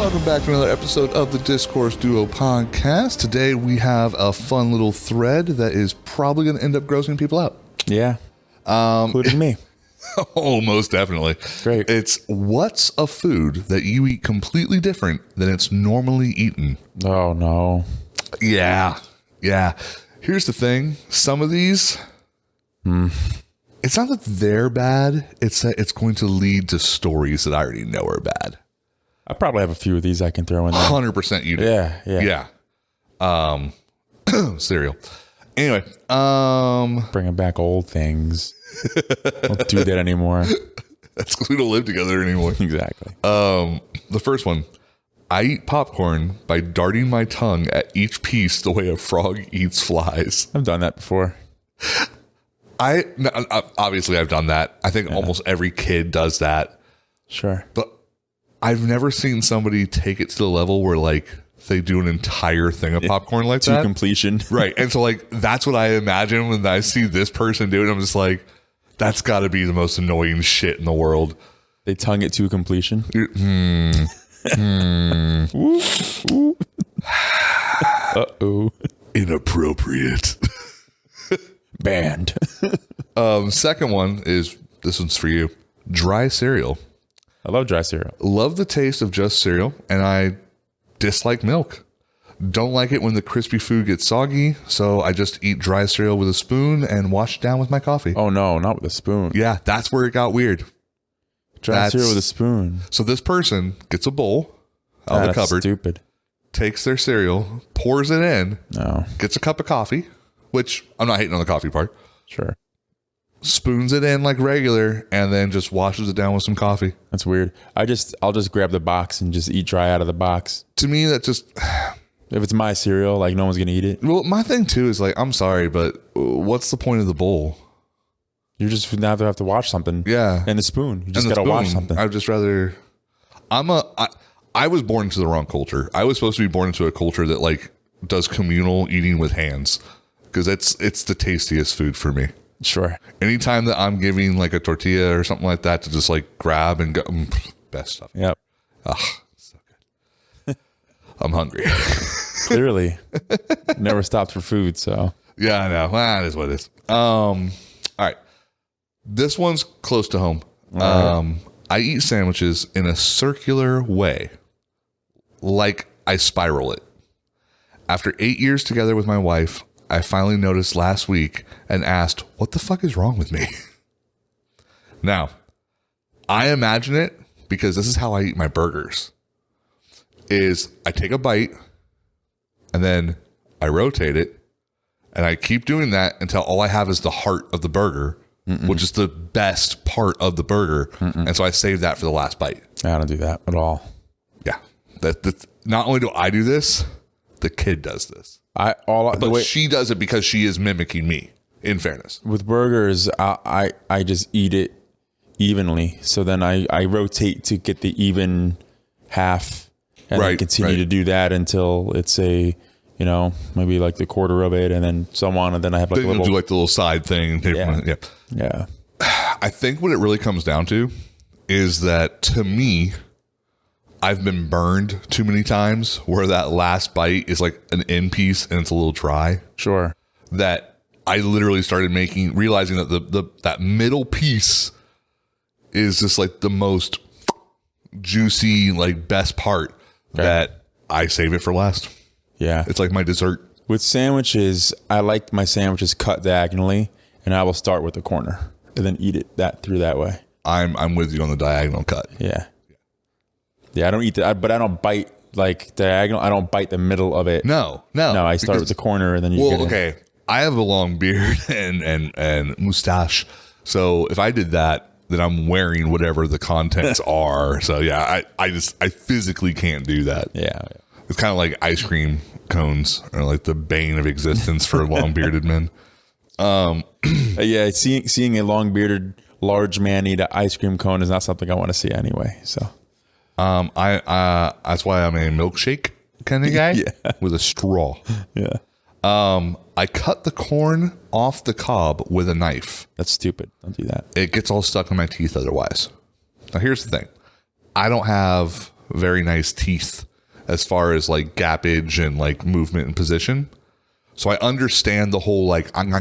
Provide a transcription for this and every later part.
Welcome back to another episode of the Discourse Duo podcast. Today we have a fun little thread that is probably going to end up grossing people out. Yeah, including me. Oh, most definitely. Great. It's what's a food that you eat completely different than it's normally eaten? Oh, no. Yeah. Here's the thing. Some of these, it's not that they're bad. It's that it's going to lead to stories that I already know are bad. I probably have a few of these I can throw in there. 100% you do. Yeah. Cereal. Anyway, Bringing back old things. Don't do that anymore. that's because we don't live together anymore. Exactly. The first one, I eat popcorn by darting my tongue at each piece the way a frog eats flies. I've done that before. Obviously I've done that. I think almost every kid does that. Sure. But I've never seen somebody take it to the level where like they do an entire thing of popcorn like that. To completion. Right. And so like, that's what I imagine when I see this person do it. I'm just like, that's got to be the most annoying shit in the world. They tongue it to completion. Uh-oh. Inappropriate. Banned. Second one is, this one's for you. Dry cereal. I love dry cereal. Love the taste of just cereal, and I dislike milk. Don't like it when the crispy food gets soggy, so I just eat dry cereal with a spoon and wash it down with my coffee. Oh, no, not with a spoon. Yeah, that's where it got weird. Dry cereal with a spoon. So this person gets a bowl out of the cupboard, stupid. takes their cereal, pours it in, gets a cup of coffee, which I'm not hating on the coffee part. Sure. Spoons it in like regular, and then just washes it down with some coffee. That's weird. I'll just grab the box and just eat dry out of the box. To me, that just... If it's my cereal, like no one's going to eat it. Well, my thing too is like, I'm sorry, but what's the point of the bowl? You just now have to watch something. Yeah. And the spoon. You just got to watch something. I'd just rather... I was born into the wrong culture. I was supposed to be born into a culture that like does communal eating with hands, because it's the tastiest food for me. Sure. Anytime that I'm giving like a tortilla or something like that to just like grab and go, best stuff. Yep. So good. I'm hungry. Clearly. Never stopped for food, so. Yeah, I know. That is what it is. All right. This one's close to home. Right. I eat sandwiches in a circular way, like I spiral it. After 8 years together with my wife, I finally noticed last week and asked, what the fuck is wrong with me? Now, I imagine it because this is how I eat my burgers. Is I take a bite and then I rotate it and I keep doing that until all I have is the heart of the burger, which is the best part of the burger. And so I save that for the last bite. I don't do that at all. Yeah. That's not only do I do this, the kid does this. But she does it because she is mimicking me, in fairness. With burgers, I just eat it evenly. So then I rotate to get the even half and then continue to do that until it's maybe like the quarter of it and then so on. And then I have like then do like the little side thing. Yeah. I think what it really comes down to is that, to me, I've been burned too many times where that last bite is like an end piece and it's a little dry. Sure. That I literally started realizing that that middle piece is just like the most juicy, like best part that I save it for last. Yeah. It's like my dessert. With sandwiches, I like my sandwiches cut diagonally, and I will start with the corner and then eat it through that way. I'm with you on the diagonal cut. Yeah. Yeah, I don't eat that, but I don't bite like diagonal. I don't bite the middle of it. No. I start with the corner and then you get it. Okay. I have a long beard and mustache. So if I did that, then I'm wearing whatever the contents are. So yeah, I physically can't do that. Yeah. It's kind of like ice cream cones are like the bane of existence for long bearded men. Yeah, seeing a long bearded large man eat an ice cream cone is not something I want to see anyway. So that's why I'm a milkshake kind of guy with a straw. Yeah. I cut the corn off the cob with a knife. That's stupid. Don't do that. It gets all stuck in my teeth otherwise. Now here's the thing. I don't have very nice teeth as far as like gappage and like movement and position. So I understand the whole like and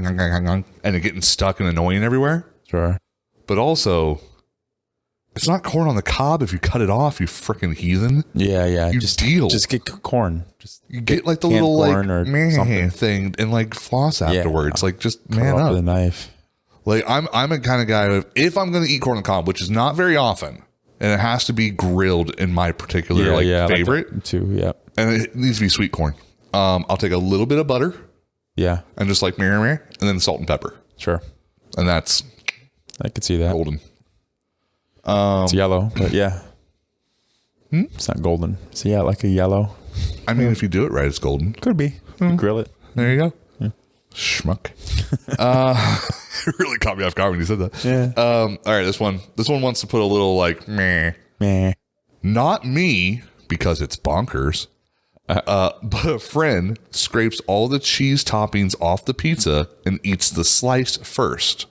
it getting stuck and annoying everywhere. Sure. But also, it's not corn on the cob if you cut it off, you freaking heathen. Yeah. You just get corn. Just you get like the little like meh thing and like floss afterwards. Like just man up. With a knife. Like I'm a kind of guy of, if I'm going to eat corn on the cob, which is not very often, and it has to be grilled in my particular favorite like too. Yeah. And it needs to be sweet corn. I'll take a little bit of butter. Yeah. And just like and then salt and pepper. Sure. And that's I could see that. Golden. It's yellow, but yeah. It's not golden. So yeah, like a yellow. I mean, if you do it right, it's golden. Could be. Grill it. There you go. Yeah. Schmuck. It really caught me off guard when you said that. Yeah. All right, this one wants to put a little like meh. Not me, because it's bonkers. But a friend scrapes all the cheese toppings off the pizza and eats the slice first.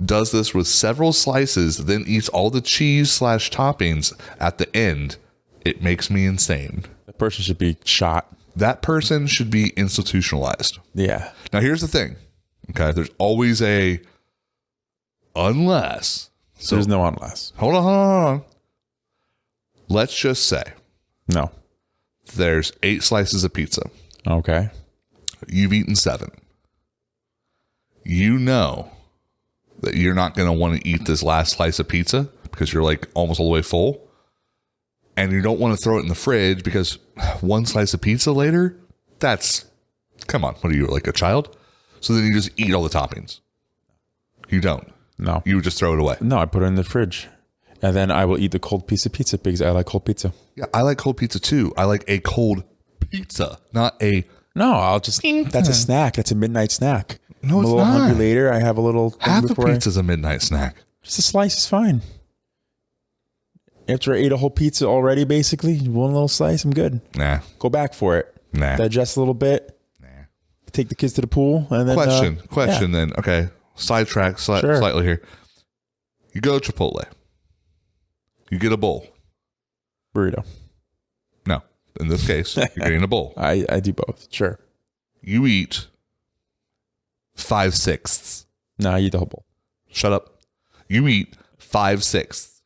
Does this with several slices, then eats all the cheese / toppings at the end. It makes me insane. The person should be shot. That person should be institutionalized. Yeah. Now, here's the thing. Okay, there's always a unless. So there's no unless. Hold on. Let's just say. No. There's 8 slices of pizza. Okay. You've eaten 7. You know that you're not going to want to eat this last slice of pizza because you're like almost all the way full. And you don't want to throw it in the fridge because one slice of pizza later, come on, what are you, like a child? So then you just eat all the toppings. You don't. No. You would just throw it away. No, I put it in the fridge. And then I will eat the cold piece of pizza because I like cold pizza. Yeah, I like cold pizza too. I like a cold pizza, not a... No, I'll just... That's a snack. That's a midnight snack. No, I'm it's a little not. hungry later. I have a little... Half the pizza's a midnight snack. Just a slice is fine. After I ate a whole pizza already, basically, one little slice, I'm good. Nah. Go back for it. Nah. Digest a little bit. Nah. Take the kids to the pool. And then... Question then. Okay. Sidetrack slightly here. You go to Chipotle. You get a bowl. Burrito. No. In this case, you're getting a bowl. I do both. Sure. You eat 5/6. No, I eat the whole bowl. Shut up. You eat 5/6.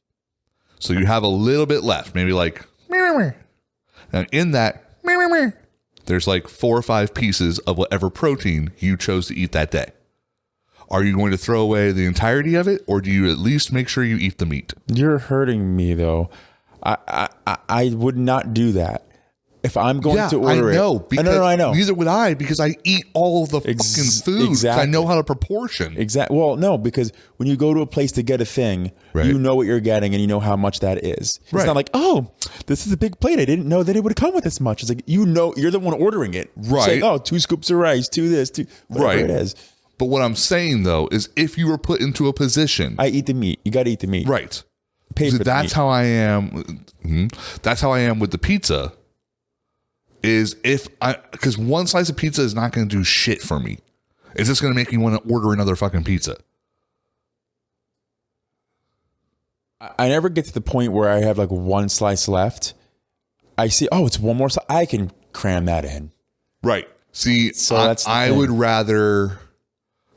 So you have a little bit left. Maybe like... And in that... There's like 4 or 5 pieces of whatever protein you chose to eat that day. Are you going to throw away the entirety of it, or do you at least make sure you eat the meat? You're hurting me, though. I would not do that. If I'm going to order I know. Neither would I, because I eat all of the fucking food. Exactly. I know how to proportion. Exactly. Well, no, because when you go to a place to get a thing, you know what you're getting and you know how much that is. It's not like, oh, this is a big plate. I didn't know that it would come with this much. It's like, you know, you're the one ordering it. Right. It's like, oh, 2 scoops of rice, 2 this, 2 whatever it is. But what I'm saying, though, is if you were put into a position... I eat the meat. You got to eat the meat. Right. Pay for that's how I am. That's how I am with the pizza. Because one slice of pizza is not going to do shit for me. It's just going to make me want to order another fucking pizza. I never get to the point where I have like 1 slice left. I see, oh, it's one more slice. I can cram that in. Right. See, so I would rather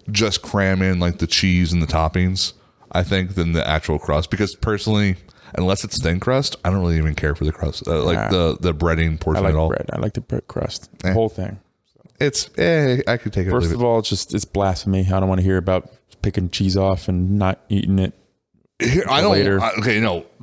just cram in like the cheese and the toppings, I think, than the actual crust. Because personally, unless it's thin crust, I don't really even care for the crust. The breading portion at all. Bread. I like the bread crust. The whole thing. It's I could take it. First of all, it's blasphemy. I don't want to hear about picking cheese off and not eating it.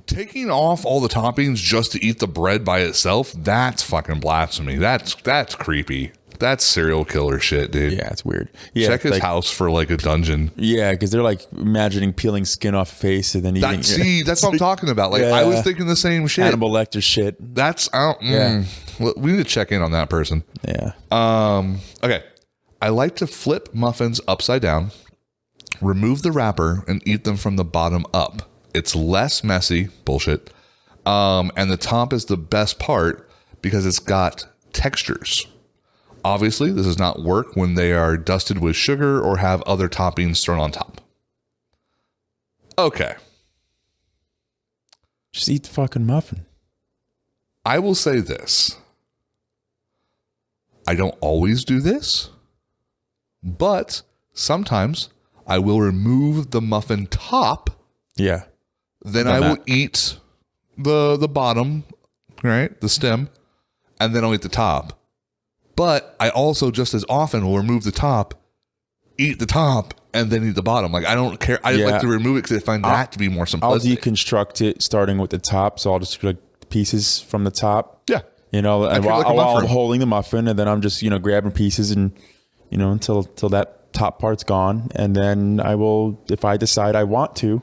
Taking off all the toppings just to eat the bread by itself, that's fucking blasphemy. That's creepy. That's serial killer shit, dude. Yeah, it's weird. Yeah, check his house for like a dungeon. Yeah, because they're like imagining peeling skin off a face and then eating. That's what I'm talking about. Like I was thinking the same shit. Hannibal Lecter shit. That's we need to check in on that person. Yeah. Okay. I like to flip muffins upside down, remove the wrapper, and eat them from the bottom up. It's less messy. Bullshit. And the top is the best part because it's got textures. Obviously, this does not work when they are dusted with sugar or have other toppings thrown on top. Okay. Just eat the fucking muffin. I will say this. I don't always do this, but sometimes I will remove the muffin top. Yeah. Then I will eat the bottom, right? The stem, and then I'll eat the top. But I also just as often will remove the top, eat the top, and then eat the bottom. Like, I don't care. I like to remove it because I find that to be more simplistic. I'll deconstruct it starting with the top. So I'll just like pieces from the top. Yeah. You know, and while I'm holding the muffin, and then I'm just, grabbing pieces and, until that top part's gone. And then I will, if I decide I want to,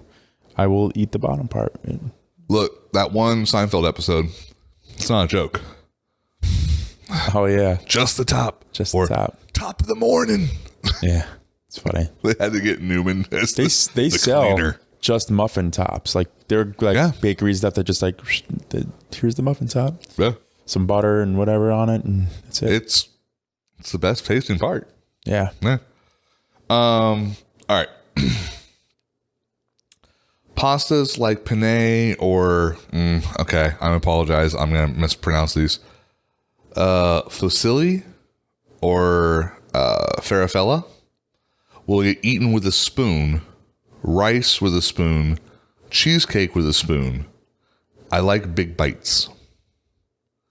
I will eat the bottom part. Look, that one Seinfeld episode, it's not a joke. Oh, yeah. Just the top. Just the top. Top of the morning. Yeah. It's funny. They had to get Newman as they the sell cleaner. Just muffin tops. Like, they're like bakeries that they're just like, here's the muffin top. Yeah. Some butter and whatever on it, and that's it. It's the best tasting part. Yeah. All right. Pastas like penne or okay, I apologize. I'm gonna mispronounce these. Fusilli or farfalla will get eaten with a spoon. Rice with a spoon. Cheesecake with a spoon. I like big bites.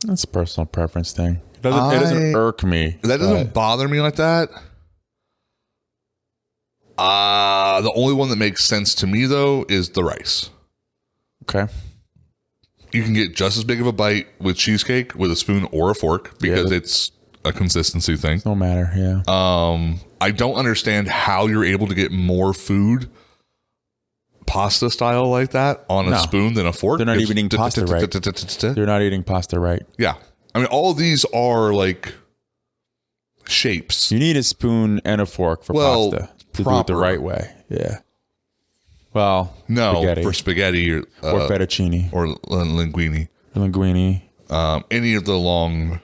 That's a personal preference thing. It doesn't irk me. That doesn't bother me like that. The only one that makes sense to me, though, is the rice. Okay. You can get just as big of a bite with cheesecake with a spoon or a fork because it's a consistency thing. No matter, yeah. I don't understand how you're able to get more food pasta style like that on a spoon than a fork. They're not even eating pasta right. They're not eating pasta right. Yeah. I mean, all these are like shapes. You need a spoon and a fork for pasta to do it the right way. Yeah. Well, for spaghetti or fettuccine or linguine. Any of the long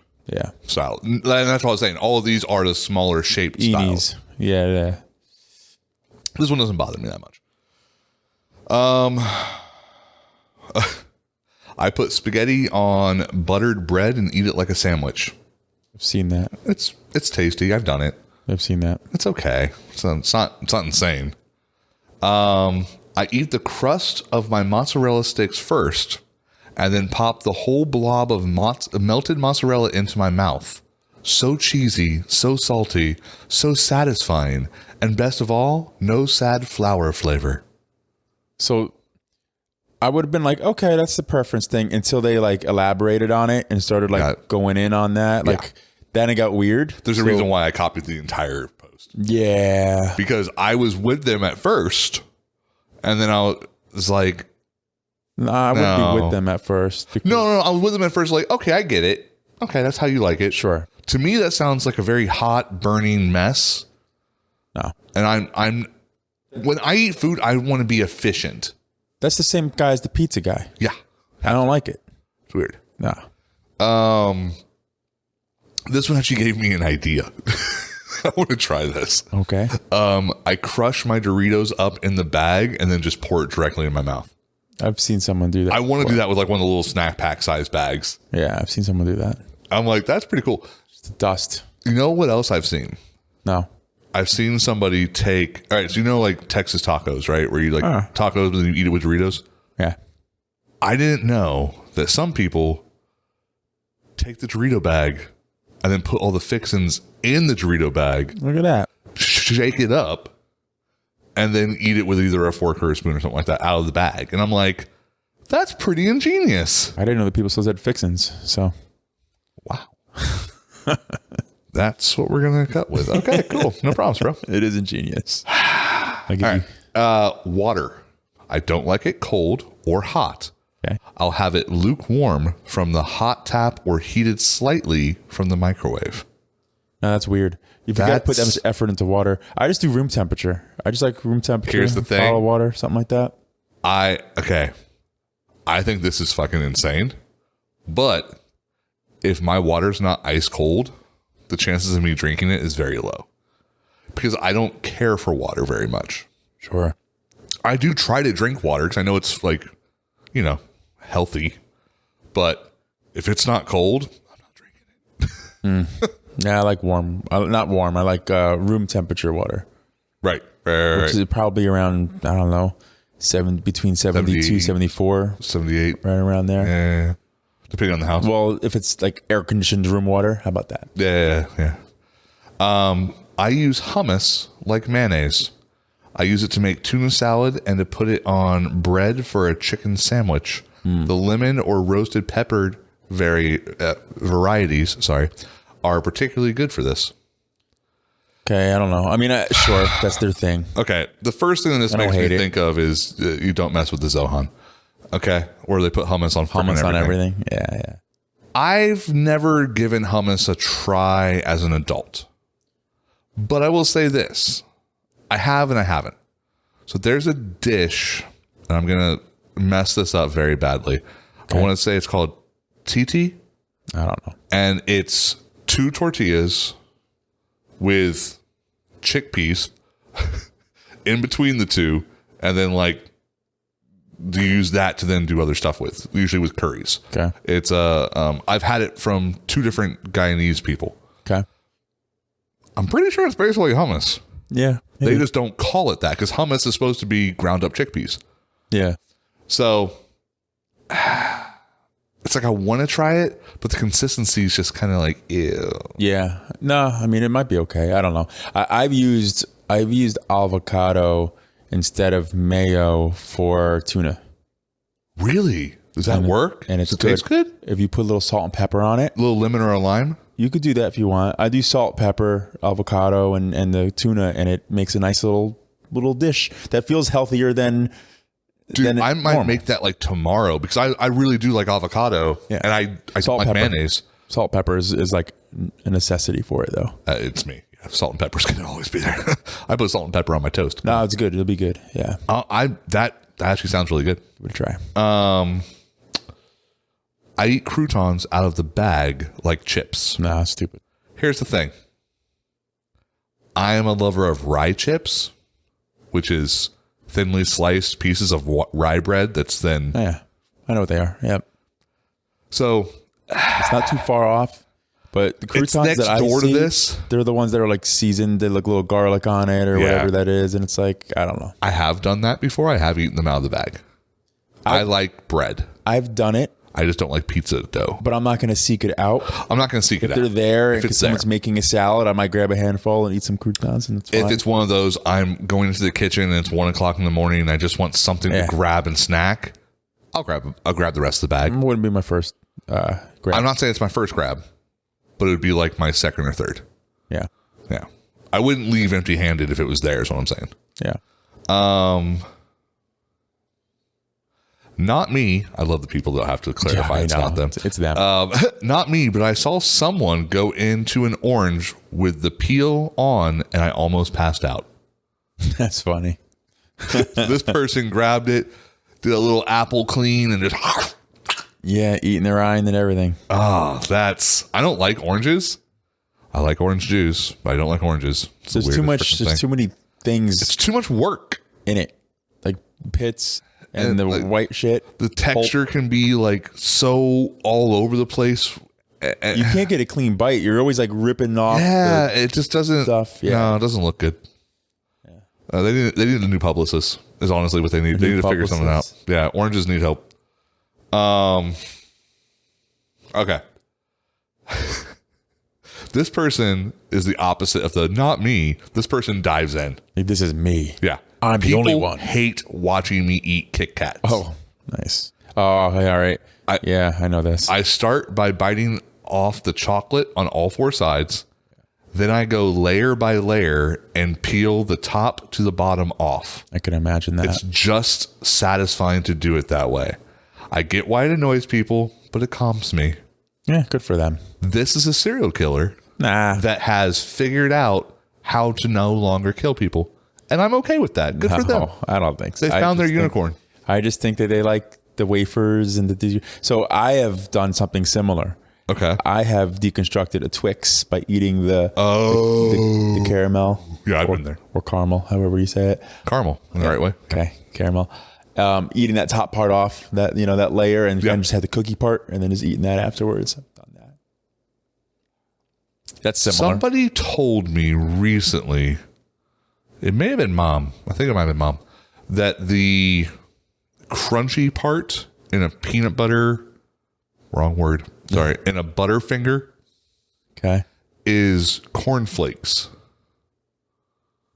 style. And that's what I was saying. All of these are the smaller shaped styles. Yeah. This one doesn't bother me that much. I put spaghetti on buttered bread and eat it like a sandwich. I've seen that. It's tasty. I've done it. I've seen that. It's okay. It's not insane. I eat the crust of my mozzarella sticks first and then pop the whole blob of melted mozzarella into my mouth. So cheesy, so salty, so satisfying, and best of all, no sad flour flavor. So I would have been like, okay, that's the preference thing until they like elaborated on it and started like going in on that. Like then it got weird. There's a reason why I copied the entire post. Yeah. Because I was with them at first and then I was like, I wouldn't be with them at first. No, I was with them at first like, okay, I get it. Okay, that's how you like it. Sure. To me, that sounds like a very hot, burning mess. No. And I'm when I eat food, I want to be efficient. That's the same guy as the pizza guy. Yeah. I don't like it. It's weird. No. This one actually gave me an idea. I want to try this. Okay. I crush my Doritos up in the bag and then just pour it directly in my mouth. I've seen someone do that. I want to do that with like one of the little snack pack size bags. Yeah, I've seen someone do that. I'm like, that's pretty cool. Just the dust. You know what else I've seen? No. I've seen somebody take, all right, so you know like Texas tacos, right? Where you like tacos and then you eat it with Doritos? Yeah. I didn't know that some people take the Dorito bag and then put all the fixins in the Dorito bag. Look at that. Shake it up and then eat it with either a fork or a spoon or something like that out of the bag. And I'm like, that's pretty ingenious. I didn't know that people still said fixins, so. Wow. That's what we're going to cut with. Okay, cool. No problems, bro. It is ingenious. All right. Water. I don't like it cold or hot. Okay. I'll have it lukewarm from the hot tap or heated slightly from the microwave. No, that's weird. If you got to put that much effort into water, I just do room temperature. I just like room temperature. Here's the thing. Bottle of water, something like that. I think this is fucking insane. But if my water's not ice cold, the chances of me drinking it is very low. Because I don't care for water very much. Sure. I do try to drink water because I know it's like, healthy. But If it's not cold, I'm not drinking it. Yeah, I like warm. Not warm. I like room temperature water. Right. Which is probably around, I don't know, between 72, 74. 78. Right around there. Yeah. Depending on the house. Well, if it's like air conditioned room water, how about that? Yeah. I use hummus like mayonnaise. I use it to make tuna salad and to put it on bread for a chicken sandwich. The lemon or roasted peppered varieties, are particularly good for this. Okay, I don't know. I mean, sure, that's their thing. Okay, the first thing that this makes me think of is you don't mess with the Zohan. Okay, where they put hummus on everything. Yeah. I've never given hummus a try as an adult, but I will say this: I have and I haven't. So there's a dish, and I'm gonna mess this up very badly. Okay. I want to say it's called TT. I don't know. And it's 2 tortillas with chickpeas in between the two, and then like you use that to then do other stuff with, usually with curries. Okay. It's I've had it from 2 different Guyanese people. Okay. I'm pretty sure it's basically hummus. Yeah. Maybe. They just don't call it that because hummus is supposed to be ground up chickpeas. Yeah. So it's like I want to try it, but the consistency is just kind of like ew. Yeah. No, I mean it might be okay. I don't know. I've used avocado instead of mayo for tuna. Really? Does that work? And it tastes good? If you put a little salt and pepper on it. A little lemon or a lime? You could do that if you want. I do salt, pepper, avocado, and the tuna, and it makes a nice little dish that feels healthier than. Dude, I might make that like tomorrow because I really do like avocado, and I don't like mayonnaise. Salt, pepper is like a necessity for it, though. It's me. Salt and pepper's gonna always be there. I put salt and pepper on my toast. No, it's good. It'll be good. Yeah. That actually sounds really good. Give it a try. I eat croutons out of the bag like chips. Nah, stupid. Here's the thing. I am a lover of rye chips, which is thinly sliced pieces of rye bread that's then... Yeah, I know what they are. Yep. So... It's not too far off, but the croutons that I see, to this. They're the ones that are like seasoned. They look a little garlic on it or whatever that is, and it's like, I don't know. I have done that before. I have eaten them out of the bag. I like bread. I've done it. I just don't like pizza dough. But I'm not going to seek it out. I'm not going to seek it out. If they're there and someone's making a salad, I might grab a handful and eat some croutons, and it's fine. If it's one of those, I'm going into the kitchen and it's 1 o'clock in the morning and I just want something to grab and snack, I'll grab the rest of the bag. It wouldn't be my first grab. I'm not saying it's my first grab, but it would be like my second or third. Yeah. Yeah. I wouldn't leave empty-handed if it was there, is what I'm saying. Yeah. Not me. I love the people that have to clarify it's not them. It's them. Not me, but I saw someone go into an orange with the peel on, and I almost passed out. That's funny. This person grabbed it, did a little apple clean, and just... Yeah, eating their rind and everything. Oh, I don't like oranges. I like orange juice, but I don't like oranges. There's too much. There's too many things. It's too much work in it, like pits and the like, white shit. The texture can be like so all over the place. You can't get a clean bite. You're always like ripping off. Yeah, it just doesn't. Stuff. Yeah. No, it doesn't look good. Yeah. They need a new publicist. Is honestly what they need. They need to figure something out. Yeah, oranges need help. Okay. This person is the opposite of the not me. This person dives in. This is me. Yeah. I'm the only one. Hate watching me eat Kit Kats. Oh, nice. Oh, hey, all right. I know this. I start by biting off the chocolate on all 4 sides. Then I go layer by layer and peel the top to the bottom off. I can imagine that. It's just satisfying to do it that way. I get why it annoys people, but it calms me. Yeah, good for them. This is a serial killer that has figured out how to no longer kill people. And I'm okay with that. Good for them. I don't think so. They found their unicorn. I just think that they like the wafers and the... So I have done something similar. Okay. I have deconstructed a Twix by eating the caramel. Yeah, I've been there. Or caramel, however you say it. Caramel, in the right way. Okay, caramel. eating that top part off, that that layer, and then just had the cookie part, and then just eating that afterwards. I've done that. That's similar. Somebody told me recently, it may have been Mom. I think it might have been Mom, that the crunchy part in a peanut butter, wrong word, sorry, in a Butterfinger, okay, is cornflakes.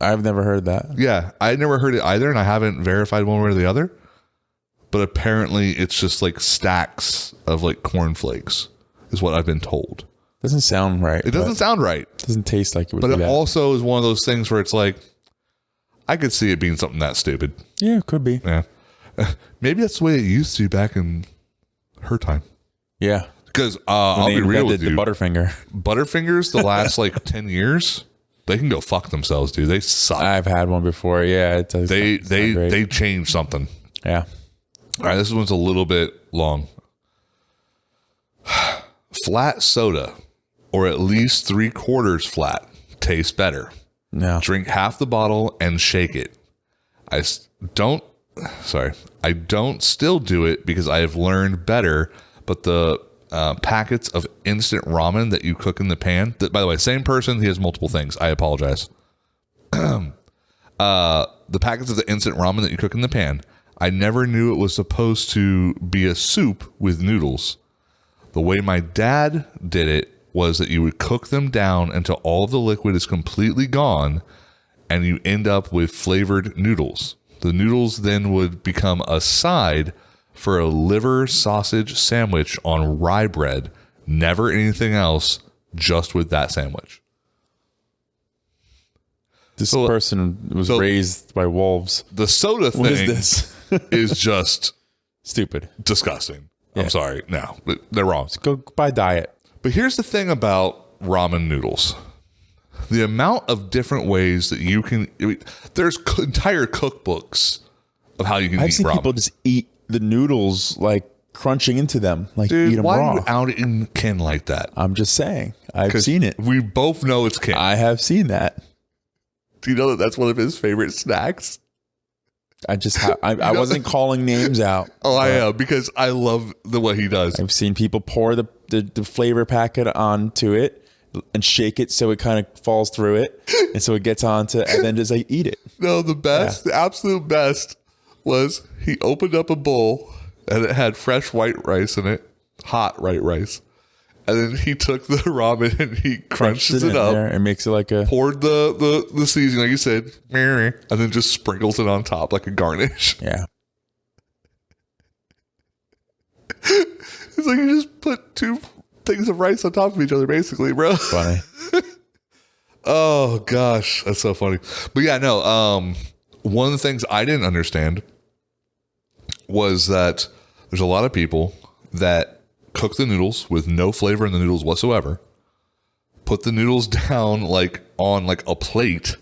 I've never heard that. Yeah, I never heard it either, and I haven't verified one way or the other. But apparently, it's just like stacks of like cornflakes, is what I've been told. Doesn't sound right. It doesn't sound right. Doesn't taste like it would. But be it that. also is one of those things where it's like, I could see it being something that stupid. Yeah, it could be. Yeah, maybe that's the way it used to be back in her time. Yeah, because I'll be real with you, the Butterfinger. Butterfingers, the last like 10 years. They can go fuck themselves, dude. They suck. I've had one before. Yeah, it does. They changed something. Yeah. All right, this one's a little bit long. Flat soda, or at least 3/4 flat, tastes better. No. Drink half the bottle and shake it. I don't still do it because I have learned better, but the packets of instant ramen that you cook in the pan. By the way, same person. He has multiple things. I apologize. The packets of the instant ramen that you cook in the pan. I never knew it was supposed to be a soup with noodles. The way my dad did it was that you would cook them down until all of the liquid is completely gone, and you end up with flavored noodles. The noodles then would become a side for a liver sausage sandwich on rye bread. Never anything else, just with that sandwich. This person was raised by wolves. The soda thing what is this? is just stupid. Disgusting. Yeah. I'm sorry. No, they're wrong. Just go buy diet. But here's the thing about ramen noodles. The amount of different ways that you can... there's entire cookbooks of how you can eat ramen. I've seen people just eat the noodles like crunching into them, like Dude, eat them why raw. are you out in kin like that? I'm just saying. I've seen it. We both know it's kin. I have seen that. Do you know that that's one of his favorite snacks? I just I wasn't calling names out. Oh, I am, because I love what he does. I've seen people pour the flavor packet onto it and shake it so it kind of falls through it, and so it gets onto, and then just like eat it. No, the absolute best was he opened up a bowl and it had fresh white rice in it, hot white rice. And then he took the ramen and he crunches it up and makes it like a... poured the seasoning, like you said, and then just sprinkles it on top like a garnish. Yeah. It's like you just put two things of rice on top of each other, basically, bro. Funny. Oh, gosh. That's so funny. But yeah, no. One of the things I didn't understand was that there's a lot of people that cook the noodles with no flavor in the noodles whatsoever, put the noodles down like on like a plate,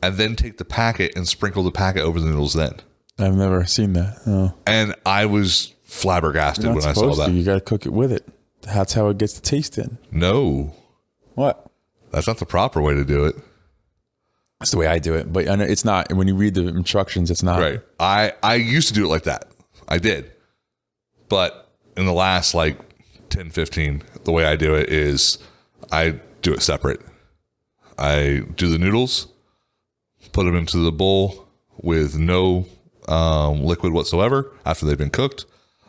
and then take the packet and sprinkle the packet over the noodles then. I've never seen that. No. And I was flabbergasted when I saw that. You got to cook it with it. That's how it gets the taste in. No. What? That's not the proper way to do it. That's the way I do it, but it's not. When you read the instructions, it's not. Right. I used to do it like that. I did. But in the last like 10, 15, the way I do it is I do it separate. I do the noodles, put them into the bowl with no liquid whatsoever after they've been cooked,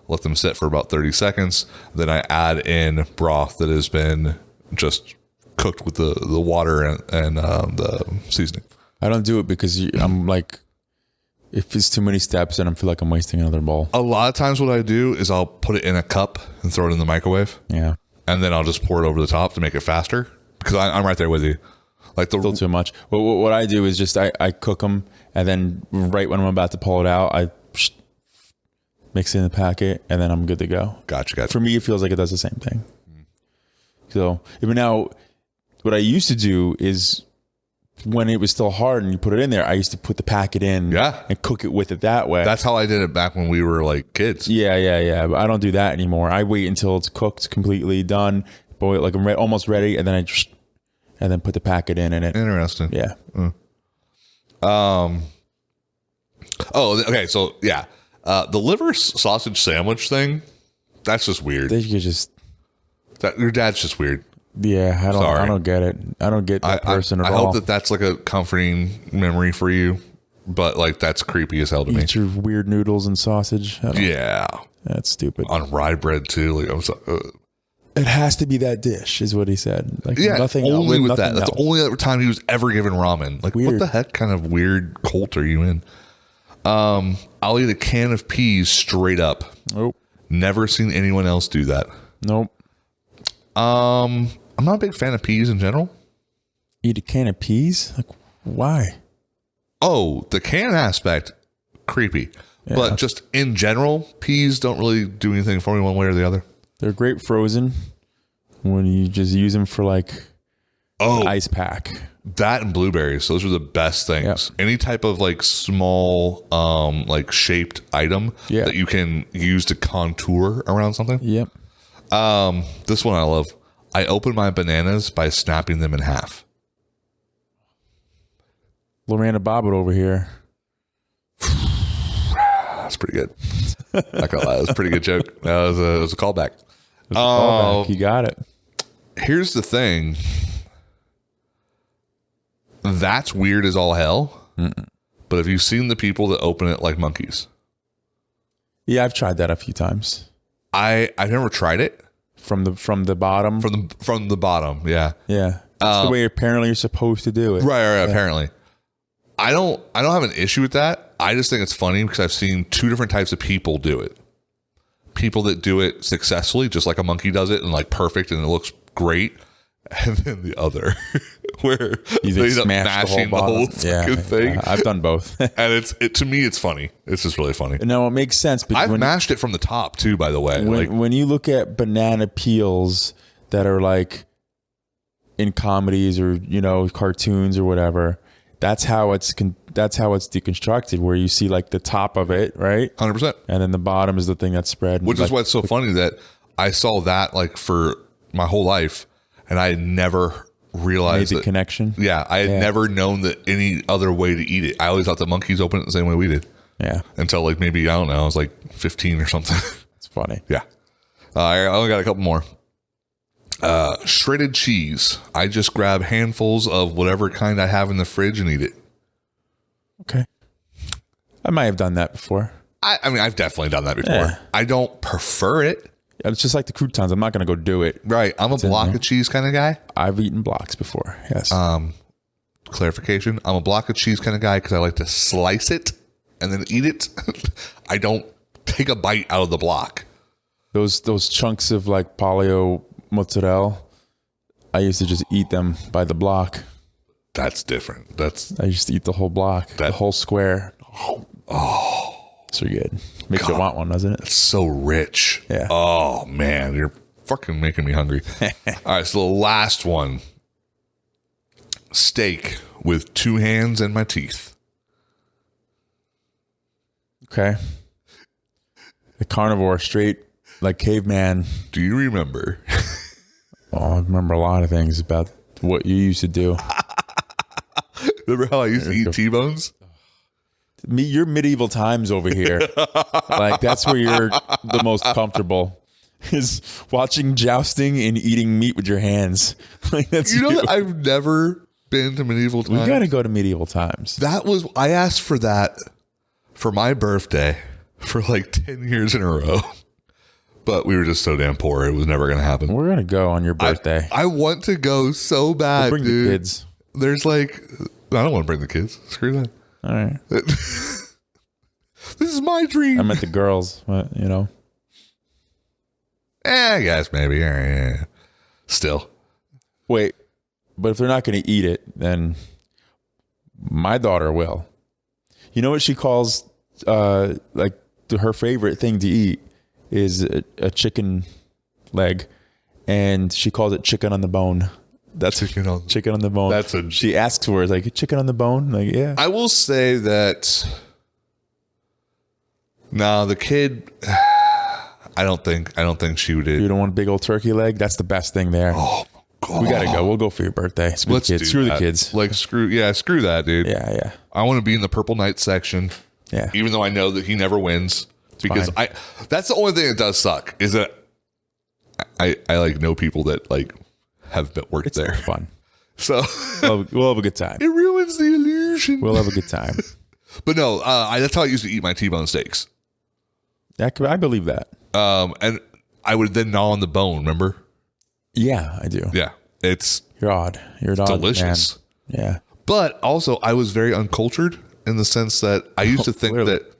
let them sit for about 30 seconds. Then I add in broth that has been just cooked with the water and the seasoning. I don't do it because I'm like, if it's too many steps, then I feel like I'm wasting another bowl. A lot of times what I do is I'll put it in a cup and throw it in the microwave. Yeah. And then I'll just pour it over the top to make it faster, because I'm right there with you. Like Still too much. What I do is just I cook them, and then right when I'm about to pull it out, I mix it in the packet, and then I'm good to go. Gotcha. For me, it feels like it does the same thing. So even now, what I used to do is, when it was still hard and you put it in there, I used to put the packet in and cook it with it that way. That's how I did it back when we were like kids. Yeah. But I don't do that anymore. I wait until it's cooked, completely done, boil, like I'm almost ready, and then and then put the packet in it. Interesting. Yeah. Oh, okay. So yeah, The liver sausage sandwich thing, that's just weird. They could just. Your dad's just weird. Yeah, I don't get it. I don't get that person at all. I hope that that's like a comforting memory for you, but like that's creepy as hell to me. Eat your weird noodles and sausage. Yeah, that's stupid. On rye bread too. Like I'm so, it has to be that dish, is what he said. Like nothing only else, with that. That's else. the only other time he was ever given ramen. Like Weird. what the heck kind of weird cult are you in? I'll eat a can of peas straight up. Nope. Never seen anyone else do that. Nope. I'm not a big fan of peas in general. Eat a can of peas? Like, why? Oh, the can aspect, creepy. Yeah. But just in general, peas don't really do anything for me one way or the other. They're great frozen when you just use them for like ice pack. That and blueberries. Those are the best things. Yep. Any type of like small, like shaped item that you can use to contour around something. Yep. This one I love. I open my bananas by snapping them in half. Lorena Bobbitt over here. That's pretty good. Not gonna lie, that was a pretty good joke. That was a callback. You got it. Here's the thing. That's weird as all hell. Mm-mm. But have you seen the people that open it like monkeys? Yeah, I've tried that a few times. I've never tried it. From the bottom? From the bottom, yeah. Yeah. That's the way apparently you're supposed to do it. Right, apparently. I don't have an issue with that. I just think it's funny because I've seen two different types of people do it. People that do it successfully, just like a monkey does it, and like perfect, and it looks great. And then the other, where they end up mashing the whole fucking thing. Yeah, I've done both. And to me, it's funny. It's just really funny. No, it makes sense. I've mashed it from the top too, by the way. When you look at banana peels that are like in comedies or, cartoons or whatever, that's how it's deconstructed, where you see like the top of it, right? 100%. And then the bottom is the thing that's spread. Which is what's so funny that I saw that like for my whole life. And I had never realized the connection. Yeah, I had never known that any other way to eat it. I always thought the monkeys open it the same way we did. Yeah. Until like maybe, I don't know, I was like 15 or something. It's funny. Yeah. I only got a couple more. Shredded cheese. I just grab handfuls of whatever kind I have in the fridge and eat it. Okay. I might have done that before. I mean, I've definitely done that before. Yeah. I don't prefer it. It's just like the croutons. I'm not going to go do it. Right. I'm a block of cheese kind of guy. I've eaten blocks before. Yes. Clarification. I'm a block of cheese kind of guy because I like to slice it and then eat it. I don't take a bite out of the block. Those chunks of like polio mozzarella, I used to just eat them by the block. That's different. I used to eat the whole block, the whole square. Oh. So good. Makes you want one, doesn't it? It's so rich. Yeah. Oh, man. You're fucking making me hungry. All right. So the last one. Steak with two hands and my teeth. Okay. The carnivore, straight like caveman. Do you remember? I remember a lot of things about what you used to do. Remember how I used to eat T-bones? Your medieval times over here. Like that's where you're the most comfortable, is watching jousting and eating meat with your hands. Like that's that I've never been to medieval times. We got to go to medieval times. I asked for that for my birthday for like 10 years in a row, but we were just so damn poor. It was never going to happen. We're going to go on your birthday. I want to go so bad. We'll bring the kids. There's like, I don't want to bring the kids. Screw that. All right. This is my dream. I met the girls, but I guess maybe. Yeah. Still. Wait, but if they're not going to eat it, then my daughter will. You know what she calls like her favorite thing to eat is a chicken leg, and she calls it chicken on the bone. That's chicken on the bone. She asks for it, like chicken on the bone. Like, yeah. I will say that. No, the kid. I don't think she would. You don't want a big old turkey leg? That's the best thing there. Oh God. We gotta go. We'll go for your birthday. Screw the kids. Screw the kids. Like screw that, dude. Yeah. I want to be in the Purple Night section. Yeah. Even though I know that he never wins, because that's the only thing that does suck is that I like know people that like have worked there. Fun. So we'll have a good time. It ruins the illusion. We'll have a good time. But no, that's how I used to eat my T-bone steaks. I believe that. And I would then gnaw on the bone. Remember? Yeah, I do. Yeah, You're odd. You're an delicious. Odd man. Yeah. But also, I was very uncultured in the sense that I used to think that.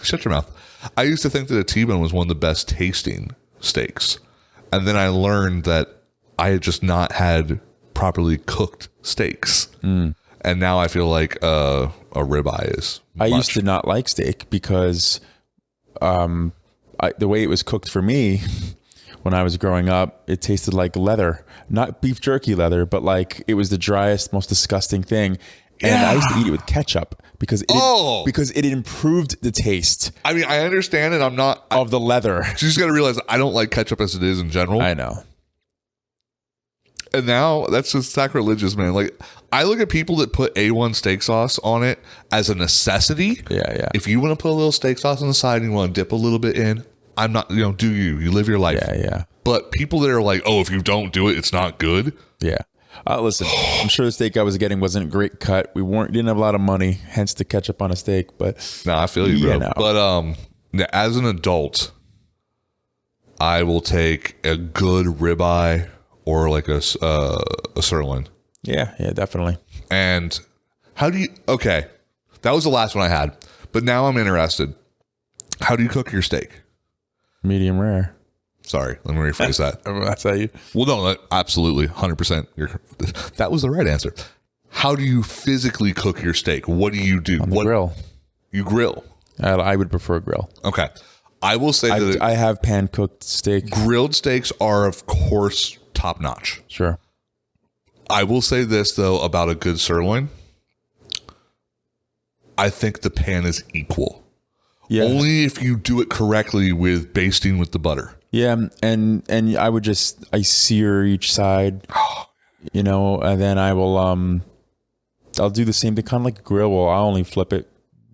Shut your mouth. I used to think that a T-bone was one of the best tasting steaks, and then I learned that I had just not had properly cooked steaks, and now I feel like a ribeye is. I used to not like steak because the way it was cooked for me when I was growing up, it tasted like leather, not beef jerky leather, but like it was the driest, most disgusting thing. And I used to eat it with ketchup because it improved the taste. I mean, I understand it. I'm not of the leather. You just got to realize I don't like ketchup as it is in general. I know. And now that's just sacrilegious, man. Like I look at people that put A1 steak sauce on it as a necessity. Yeah. If you want to put a little steak sauce on the side and you want to dip a little bit in, I'm not, do you live your life. Yeah. But people that are like, oh, if you don't do it, it's not good. Yeah. Listen, I'm sure the steak I was getting wasn't a great cut. Didn't have a lot of money, hence the ketchup on a steak. But no, I feel you, bro. No. But as an adult, I will take a good ribeye or like a sirloin. Yeah, definitely. And how do you? Okay, that was the last one I had, but now I'm interested. How do you cook your steak? Medium rare. Sorry, let me rephrase that. That's how you. Well, no, absolutely, 100%. That was the right answer. How do you physically cook your steak? What do you do? On the grill. You grill. I would prefer grill. Okay, I will say that I have pan cooked steak. Grilled steaks are, of course, top notch. Sure. I will say this though about a good sirloin. I think the pan is equal. Yeah. Only if you do it correctly with basting with the butter. Yeah, and I sear each side, and then I will I'll do the same thing, kind of like a grill. Well, I'll only flip it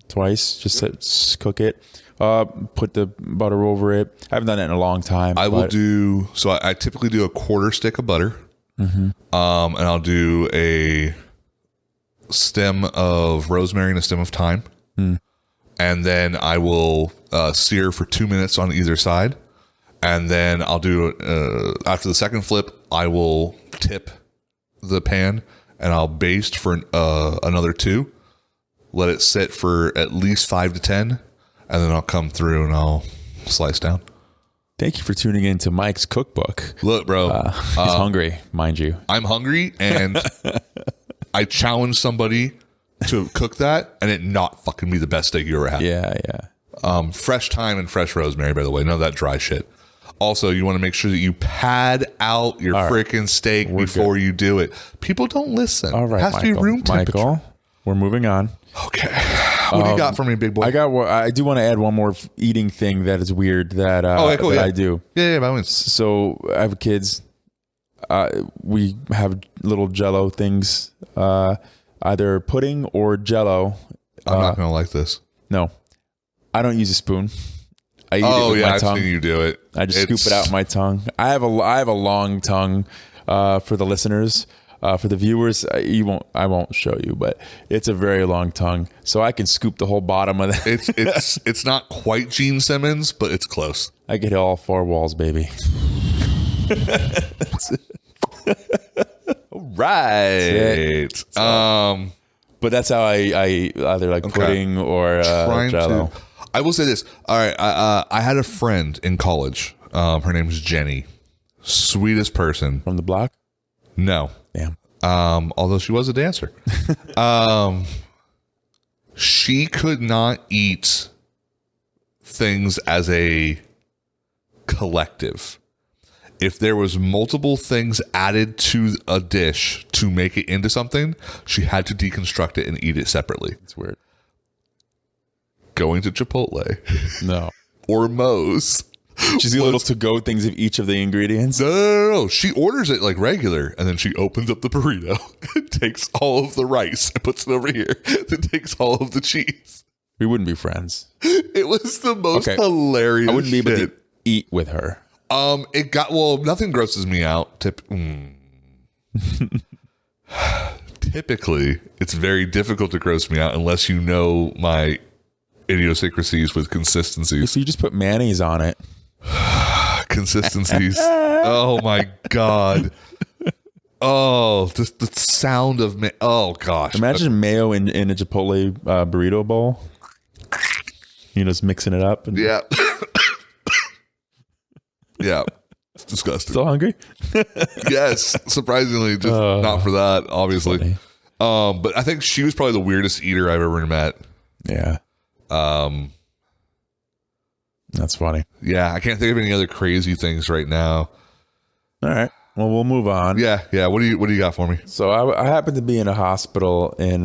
twice, just to cook it. Put the butter over it. I haven't done it in a long time. I typically do a quarter stick of butter, and I'll do a stem of rosemary and a stem of thyme, and then I will sear for 2 minutes on either side. And then I'll do, after the second flip, I will tip the pan and I'll baste for another 2. Let it sit for at least 5 to 10. And then I'll come through and I'll slice down. Thank you for tuning in to Mike's cookbook. Look, bro. He's hungry, mind you. I'm hungry and I challenge somebody to cook that and it not fucking be the best steak you ever had. Yeah. Fresh thyme and fresh rosemary, by the way. None of that dry shit. Also, you want to make sure that you pad out your freaking steak before you do it. People don't listen. All right, it has to be room temperature. Michael, we're moving on. Okay. What do you got for me, big boy? I do want to add one more eating thing that is weird that I do. Yeah, by all means. So I have kids. We have little Jell-O things, either pudding or Jell-O. I'm not going to like this. No. I don't use a spoon. I eat it with my tongue. I've seen you do it. I just scoop it out with my tongue. I have a long tongue for the listeners. For the viewers, I won't show you, but it's a very long tongue, so I can scoop the whole bottom of that. It's not quite Gene Simmons, but it's close. I get all 4 walls, baby. All right. But that's how I either like pudding or Jell-O. I will say this. All right. I had a friend in college. Her name's Jenny. Sweetest person. From the block? No. Damn. Although she was a dancer. She could not eat things as a collective. If there was multiple things added to a dish to make it into something, she had to deconstruct it and eat it separately. It's weird. Going to Chipotle. No. Or Moe's. She's a little to-go things of each of the ingredients. No. She orders it like regular, and then she opens up the burrito and takes all of the rice and puts it over here. Then takes all of the cheese We wouldn't be friends. It was the most hilarious I wouldn't be able shit. to eat with her. Nothing grosses me out. Typically, it's very difficult to gross me out unless you know my idiosyncrasies with consistencies. So you just put mayonnaise on it. Consistencies. Oh my God. Oh, just the sound of oh gosh. Imagine mayo in a Chipotle burrito bowl. You know, just mixing it up. And Yeah. Yeah. It's disgusting. Still hungry? Yes. Surprisingly, just not for that, obviously. Funny. But I think she was probably the weirdest eater I've ever met. Yeah. That's funny. Yeah, I can't think of any other crazy things right now. All right. Well, we'll move on. Yeah. What do you got for me? So I happened to be in a hospital in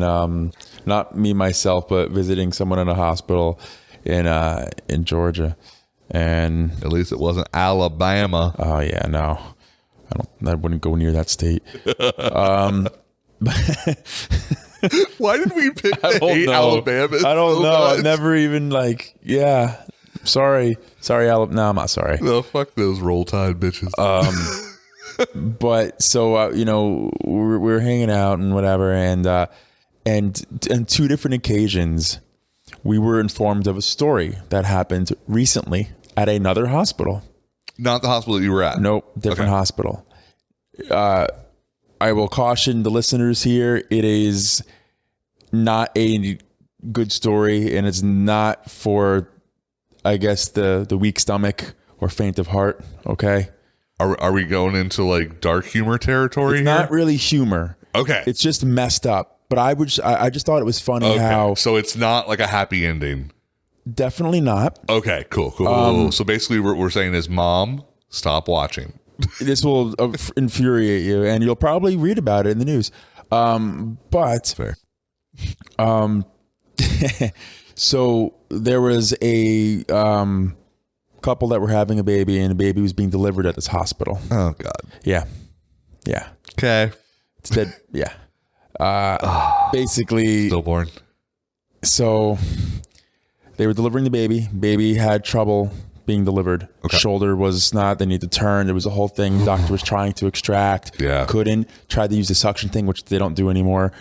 not me myself, but visiting someone in a hospital in Georgia, and At least it wasn't Alabama. oh yeah, no, I wouldn't go near that state. Why did we pick to hate Alabama? I don't so know. much? I've never even sorry, Alabama. No, I'm not sorry. No, fuck those Roll Tide bitches. But so we're hanging out and whatever, and on two different occasions we were informed of a story that happened recently at another hospital. Not the hospital that you were at. Nope, different hospital. I will caution the listeners here, it is not a good story, and it's not for, I guess, the weak stomach or faint of heart. Okay. Are we going into like dark humor territory? It's here? not really humor. Okay. It's just messed up. But I just thought it was funny how. So it's not like a happy ending. Definitely not. Okay, cool. So basically what we're saying is, Mom, stop watching. This will infuriate you, and you'll probably read about it in the news. But Fair. So there was a couple that were having a baby, and a baby was being delivered at this hospital. Oh God. Yeah. Okay. It's dead. Yeah. Basically, Stillborn. so they were delivering the baby. Baby had trouble being delivered. Okay. Shoulder was not, they need to turn. There was a whole thing. Doctor was trying to extract. Yeah. Couldn't. Tried to use the suction thing, which they don't do anymore.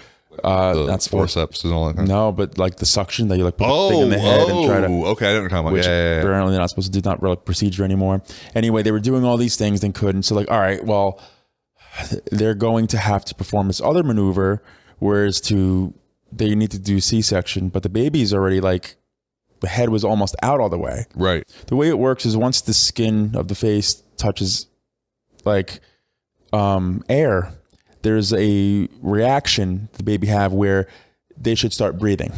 That's forceps and all that. No, but like the suction that you like put the thing in the head and try to. Okay, I know what you're talking about. Which Yeah. apparently they're not supposed to do, not really procedure anymore. Anyway, they were doing all these things, then couldn't. So like, all right, well, they're going to have to perform this other maneuver, whereas they need to do C-section, but the baby's already like, the head was almost out all the way. Right. The way it works is once the skin of the face touches like air, there's a reaction the baby have where they should start breathing.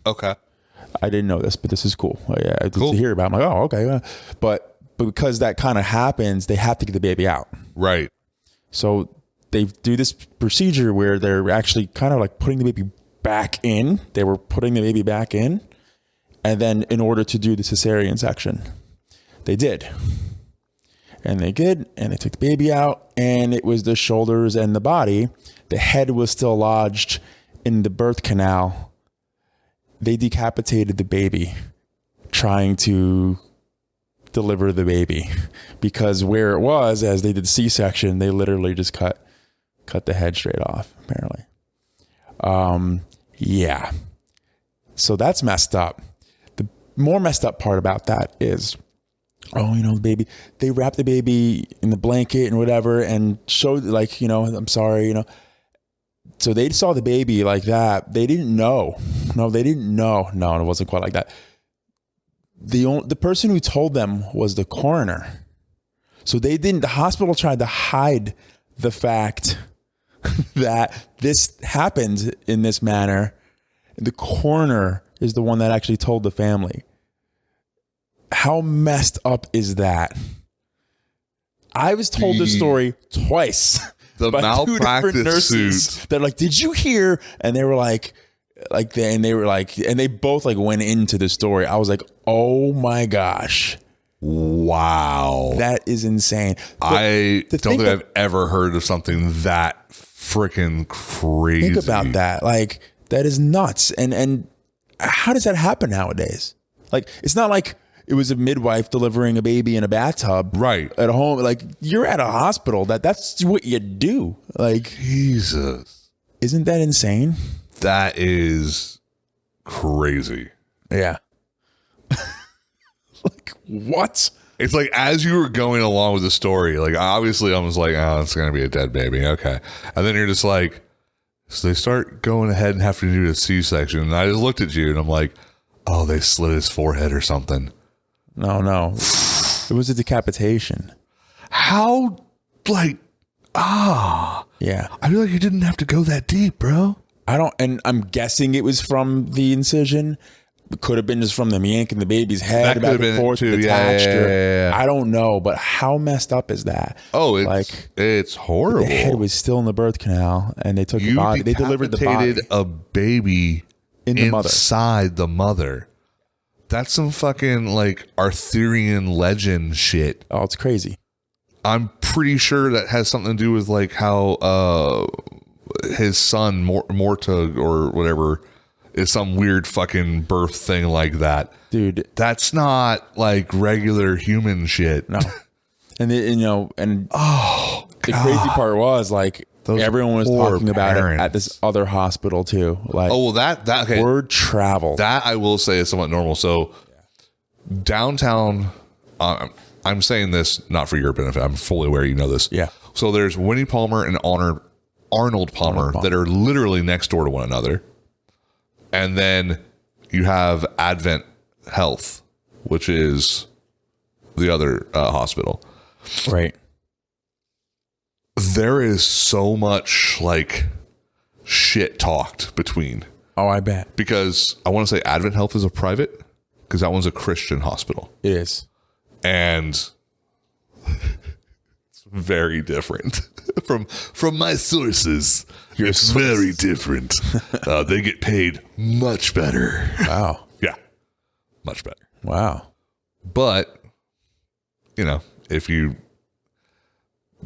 Okay. I didn't know this, but this is cool. Yeah, Cool. to hear about. I'm like, oh, okay. But because that kind of happens, they have to get the baby out. Right. So they do this procedure where they're actually kind of like putting the baby back in. They were putting the baby back in. And then in order to do the cesarean section, they did. And they did. And they took the baby out. And it was the shoulders and the body. The head was still lodged in the birth canal. They decapitated the baby trying to deliver the baby, because where it was, as they did C-section, they literally just cut the head straight off, apparently. Yeah. So that's messed up. The more messed up part about that is, the baby, they wrapped the baby in the blanket and whatever and showed like, I'm sorry, So they saw the baby like that. They didn't know. No, they didn't know. No, it wasn't quite like that. The person who told them was the coroner. So the hospital tried to hide the fact that this happened in this manner. The coroner is the one that actually told the family. How messed up is that? I was told this story twice. The malpractice suit. They're like, did you hear? And they were like, and they both like went into the story. I was like, oh my gosh. Wow. That is insane. I don't think I've ever heard of something that freaking crazy. Think about that. Like, that is nuts. And how does that happen nowadays? Like, it's not like it was a midwife delivering a baby in a bathtub, right, at home. Like, you're at a hospital. That's what you do. Like, Jesus, isn't that insane? That is crazy. Yeah. Like, what? It's like, as you were going along with the story, like, obviously I was like, oh, it's going to be a dead baby. Okay. And then you're just like, so they start going ahead and have to do a C-section. And I just looked at you and I'm like, oh, they slit his forehead or something. No. It was a decapitation. How, like, Yeah. I feel like you didn't have to go that deep, bro. And I'm guessing it was from the incision. It could have been just from them yanking the baby's head That could back have and been forth, too. detached. Yeah. I don't know, but how messed up is that? Oh, it's The horrible. head was still in the birth canal, and they took the body. They delivered the body decapitated a baby in the mother. inside the mother. That's some fucking like Arthurian legend shit. Oh, it's crazy. I'm pretty sure that has something to do with like how his son Mortug or whatever is some weird fucking birth thing like that. Dude, that's not like regular human shit. No. And the crazy part was like Those everyone was poor talking about parents. it at this other hospital too. Like, Oh, well, that okay. word traveled. That I will say is somewhat normal. So downtown, I'm saying this not for your benefit. I'm fully aware you know this. Yeah. So there's Winnie Palmer and Arnold Palmer that are literally next door to one another. And then you have Advent Health, which is the other hospital. Right. There is so much like shit talked between. Oh, I bet. Because I want to say Advent Health is a private, because that one's a Christian hospital. It is. And it's very different from my sources. It's very different. They get paid much better. Wow. Yeah, much better. Wow. But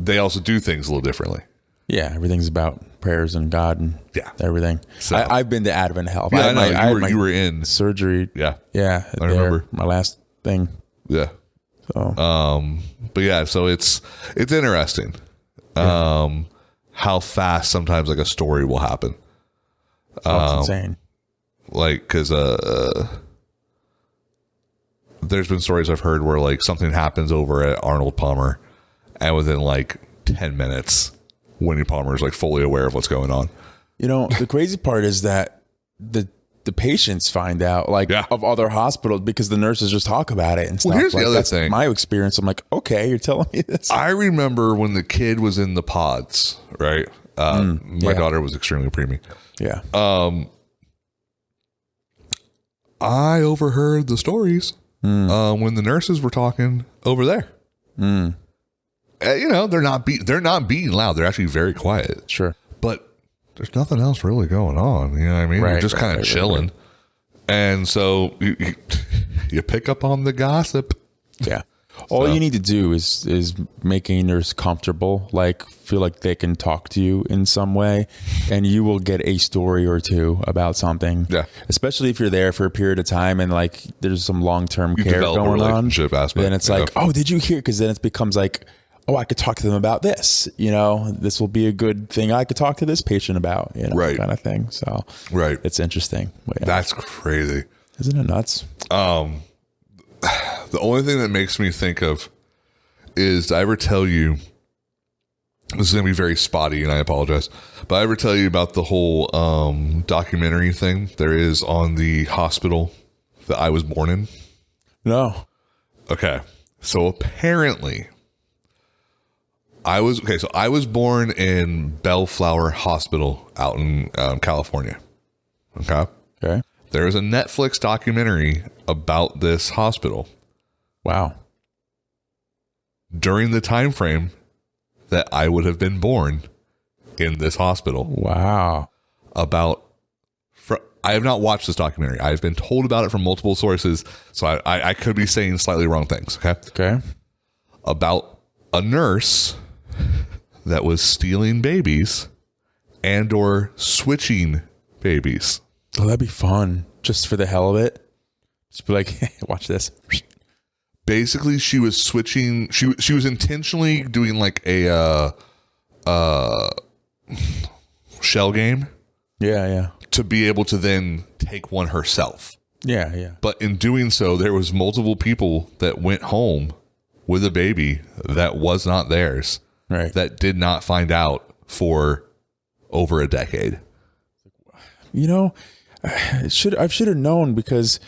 they also do things a little differently. Yeah, everything's about prayers and God and everything. So, I've been to Advent Health. Yeah, I know. You were in surgery. Yeah. Yeah. I remember. My last thing. Yeah. So. But yeah, so it's interesting. How fast sometimes like a story will happen. That's insane. Like, because there's been stories I've heard where like something happens over at Arnold Palmer, and within like 10 minutes, Winnie Palmer is like fully aware of what's going on. The crazy part is that the patients find out of other hospitals because the nurses just talk about it and stuff. Well, here's the other that's thing. My experience. I'm like, okay, you're telling me this. I remember when the kid was in the pods, right? My daughter was extremely preemie. Yeah. I overheard the stories when the nurses were talking over there. They're not being loud. They're actually very quiet. Sure. But there's nothing else really going on. You know what I mean? You're just kind of chilling. Right. And so you pick up on the gossip. Yeah. All you need to do is make a nurse comfortable, like feel like they can talk to you in some way, and you will get a story or two about something. Yeah. Especially if you're there for a period of time and like there's some long-term care going on. Aspect, then it's like, oh, did you hear? Because then it becomes like, oh, I could talk to them about this. This will be a good thing I could talk to this patient about. Right. Kind of thing. So it's interesting. But, that's crazy. Isn't it nuts? The only thing that makes me think of is, did I ever tell you, this is going to be very spotty and I apologize, but I ever tell you about the whole documentary thing there is on the hospital that I was born in? No. Okay. So apparently I was born in Bellflower Hospital out in California. Okay. There is a Netflix documentary about this hospital. Wow. During the time frame that I would have been born in this hospital. Wow. I have not watched this documentary. I've been told about it from multiple sources, so I could be saying slightly wrong things. Okay. About a nurse that was stealing babies and or switching babies. Oh, that'd be fun. just for the hell of it? Just be like, hey, watch this. Basically, she was switching. She was intentionally doing like a shell game. Yeah. To be able to then take one herself. Yeah. But in doing so, there was multiple people that went home with a baby that was not theirs. Right. That did not find out for over a decade. You know, I should have known, because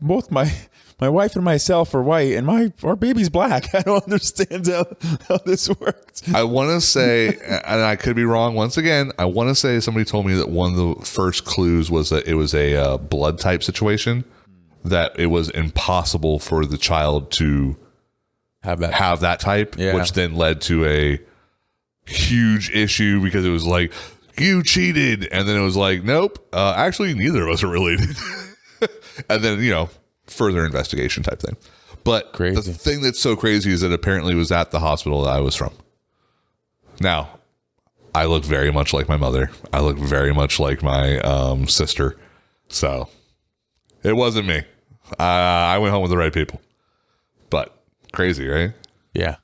both my wife and myself are white, and our baby's black. I don't understand how this works. I want to say, and I could be wrong once again, I want to say somebody told me that one of the first clues was that it was a blood type situation, that it was impossible for the child to have that type, which then led to a huge issue, because it was like, you cheated. And then it was like, nope, actually neither of us are related. And then, further investigation type thing. But the thing that's so crazy is that apparently it was at the hospital that I was from. Now, I look very much like my mother. I look very much like my sister. So it wasn't me. I went home with the right people. But crazy, right? Yeah.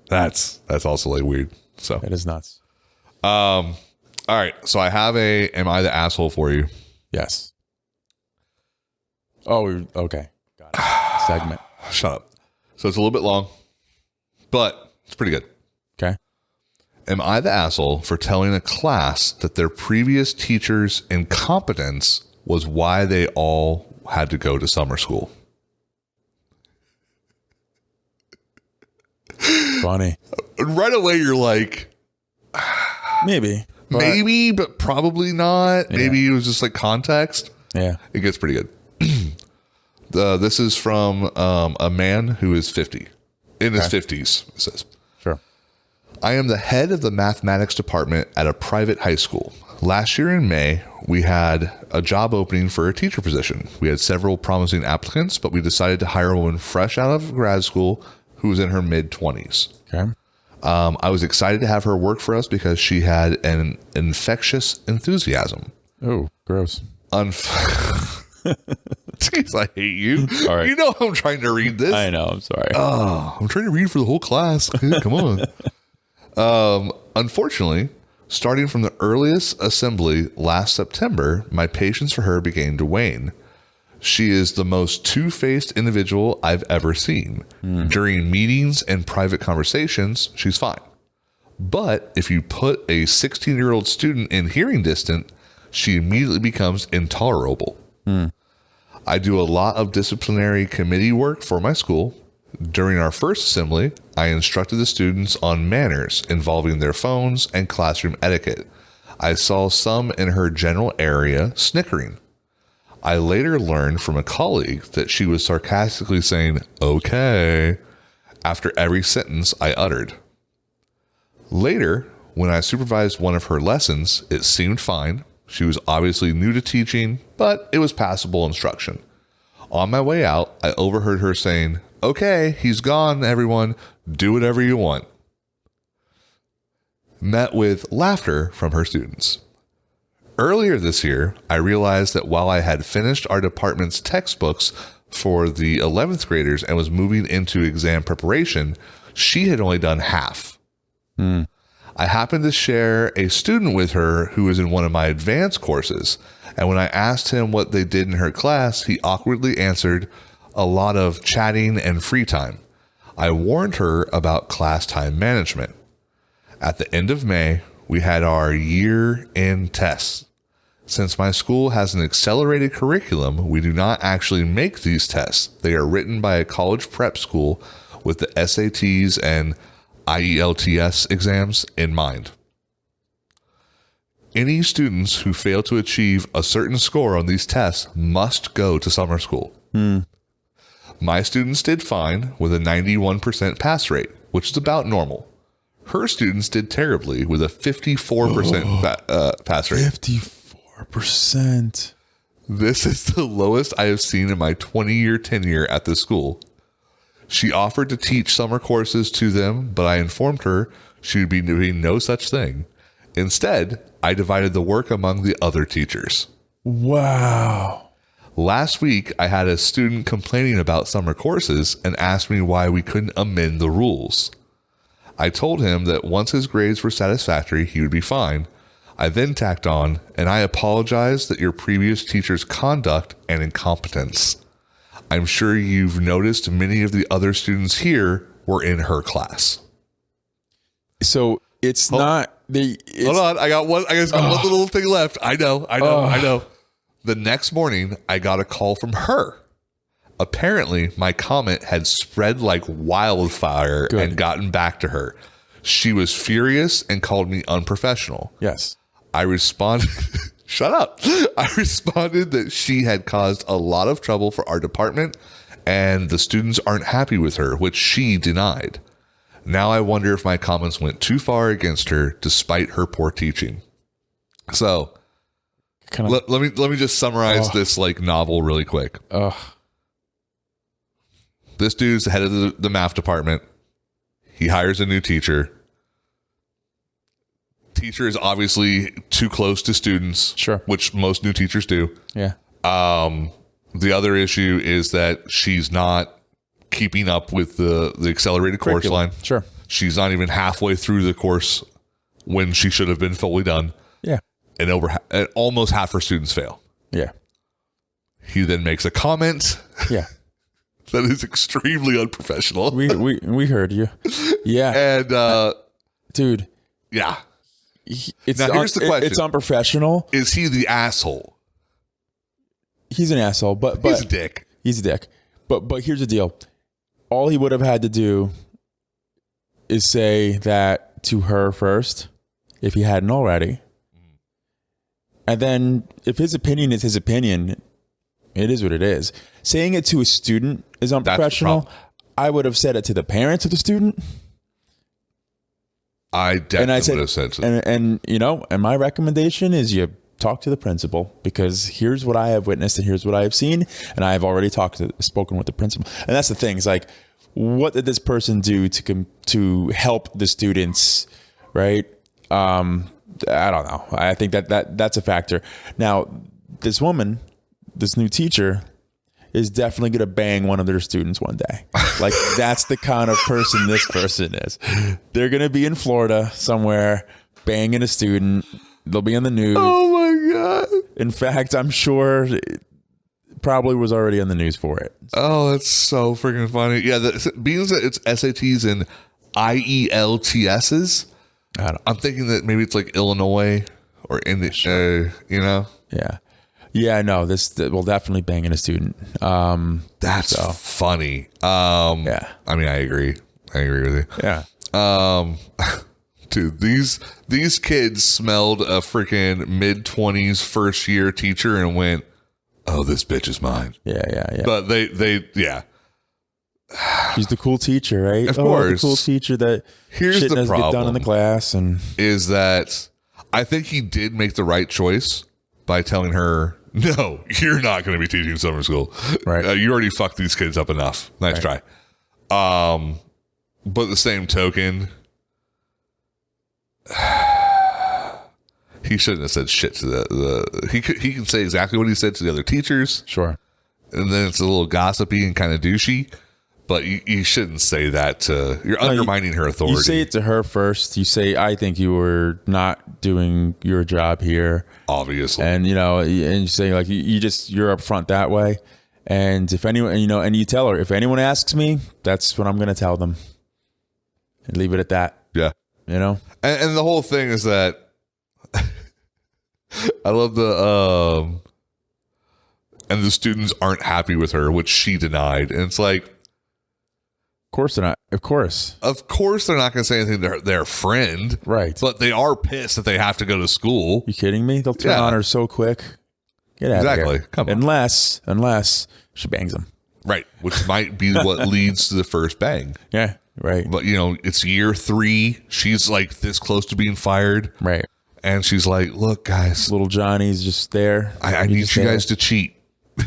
That's also like weird. So it is nuts. All right. So I have am I the asshole for you? Yes. Oh, okay. Got it. Segment. Shut up. So it's a little bit long, but it's pretty good. Okay. Am I the asshole for telling a class that their previous teacher's incompetence was why they all had to go to summer school? Funny. Right away, you're like, maybe, but probably not. Yeah. Maybe it was just like context. Yeah. It gets pretty good. This is from a man who is 50, in his 50s, it says. Sure. I am the head of the mathematics department at a private high school. Last year in May, we had a job opening for a teacher position. We had several promising applicants, but we decided to hire a woman fresh out of grad school who was in her mid-20s. Okay. I was excited to have her work for us because she had an infectious enthusiasm. Oh, gross. Jeez, I hate you. All right. You know I'm trying to read this. I know. I'm sorry. Oh, I'm trying to read for the whole class. Come on. Unfortunately, starting from the earliest assembly last September, my patience for her began to wane. She is the most two-faced individual I've ever seen. During meetings and private conversations, she's fine. But if you put a 16-year-old student in hearing distance, she immediately becomes intolerable. I do a lot of disciplinary committee work for my school. During our first assembly, I instructed the students on manners involving their phones and classroom etiquette. I saw some in her general area snickering. I later learned from a colleague that she was sarcastically saying, okay, after every sentence I uttered. Later, when I supervised one of her lessons, it seemed fine. She was obviously new to teaching, but it was passable instruction. On my way out, I overheard her saying, okay, he's gone, everyone. Do whatever you want. Met with laughter from her students. Earlier this year, I realized that while I had finished our department's textbooks for the 11th graders and was moving into exam preparation, she had only done half. I happened to share a student with her who was in one of my advanced courses, and when I asked him what they did in her class, he awkwardly answered, a lot of chatting and free time. I warned her about class time management. At the end of May, we had our year-end tests. Since my school has an accelerated curriculum, we do not actually make these tests. They are written by a college prep school with the SATs and IELTS exams in mind. Any students who fail to achieve a certain score on these tests must go to summer school. My students did fine with a 91% pass rate, which is about normal. Her students did terribly with a 54% pass rate. 54%. This is the lowest I have seen in my 20-year tenure at the school. She offered to teach summer courses to them, but I informed her she would be doing no such thing. Instead, I divided the work among the other teachers. Wow. Last week, I had a student complaining about summer courses and asked me why we couldn't amend the rules. I told him that once his grades were satisfactory, he would be fine. I then tacked on, and I apologize that your previous teacher's conduct and incompetence. I'm sure you've noticed many of the other students here were in her class. So it's not the. Hold on, I got one little thing left. I know. The next morning, I got a call from her. Apparently, my comment had spread like wildfire and gotten back to her. She was furious and called me unprofessional. Yes. I responded, shut up. I responded that she had caused a lot of trouble for our department and the students aren't happy with her, which she denied. Now I wonder if my comments went too far against her despite her poor teaching. So let me just summarize this like novel really quick. This dude's the head of the math department. He hires a new teacher. Teacher is obviously too close to students, sure, which most new teachers do. Yeah. The other issue is that she's not keeping up with the accelerated course line. Sure. She's not even halfway through the course when she should have been fully done. Yeah. And almost half her students fail. Yeah. He then makes a comment. Yeah. That is extremely unprofessional. We heard you. Yeah. And dude. Yeah. Here's the question. It's unprofessional. Is he the asshole? He's an asshole, but he's a dick. He's a dick. But here's the deal. All he would have had to do is say that to her first, if he hadn't already. And then if his opinion is his opinion, it is what it is. Saying it to a student is unprofessional. I would have said it to the parents of the student. I definitely would have said so. And my recommendation is you talk to the principal, because here's what I have witnessed and here's what I have seen. And I have already spoken with the principal. And that's the thing. It's like, what did this person do to help the students? Right. I don't know. I think that's a factor. Now, this woman, this new teacher, is definitely going to bang one of their students one day. Like, that's the kind of person this person is. They're going to be in Florida somewhere banging a student. They'll be on the news. Oh my God. In fact, I'm sure it probably was already on the news for it. Oh, that's so freaking funny. Yeah, being that it's SATs and IELTSs, I'm thinking that maybe it's like Illinois or in the, Yeah. Yeah, no, this will definitely banging a student. That's funny. Yeah. I mean, I agree with you. Yeah. Dude, these kids smelled a freaking mid-20s first year teacher and went, "Oh, this bitch is mine." Yeah. But they she's the cool teacher, right? Of course. The cool teacher that here's the problem get done in the class is that I think he did make the right choice by telling her, "No, you're not going to be teaching summer school. Right? You already fucked these kids up enough. Nice try." But the same token, he shouldn't have said shit to he can say exactly what he said to the other teachers. Sure. And then it's a little gossipy and kind of douchey, but you shouldn't say that you're undermining her authority. You say it to her first. You say, "I think you were not doing your job here." Obviously. And, and you say like, you're upfront that way. And if anyone, and you tell her, if anyone asks me, that's what I'm going to tell them, and leave it at that. Yeah. And the whole thing is that I love and the students aren't happy with her, which she denied. And it's like, of course they're not. Of course they're not going to say anything to their friend. Right. But they are pissed that they have to go to school. You kidding me? They'll turn on her so quick. Get out of here. Exactly. Come on. Unless she bangs them. Right. Which might be what leads to the first bang. Yeah. Right. But, it's year 3. She's like this close to being fired. Right. And she's like, "Look, guys. Little Johnny's just there. I need you guys to cheat."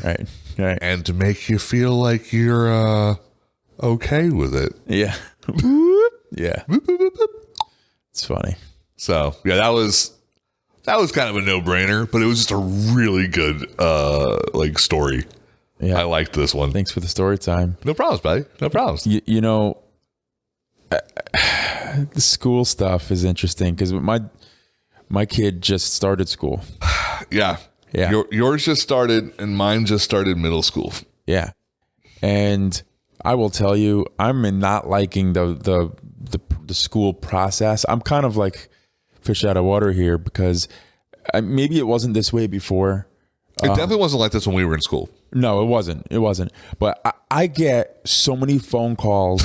Right. And to make you feel like you're okay with it. Yeah. Yeah. It's funny. So, yeah, that was that was kind of a no-brainer, but it was just a really good like story. Yeah. I liked this one. Thanks for the story time. No problems, buddy. No problems. You know, the school stuff is interesting because my kid just started school. Yeah. Yours just started and mine just started middle school. Yeah. And I will tell you, I'm not liking the school process. I'm kind of like fish out of water here because maybe it wasn't this way before. It definitely wasn't like this when we were in school. No, it wasn't. It wasn't. But I get so many phone calls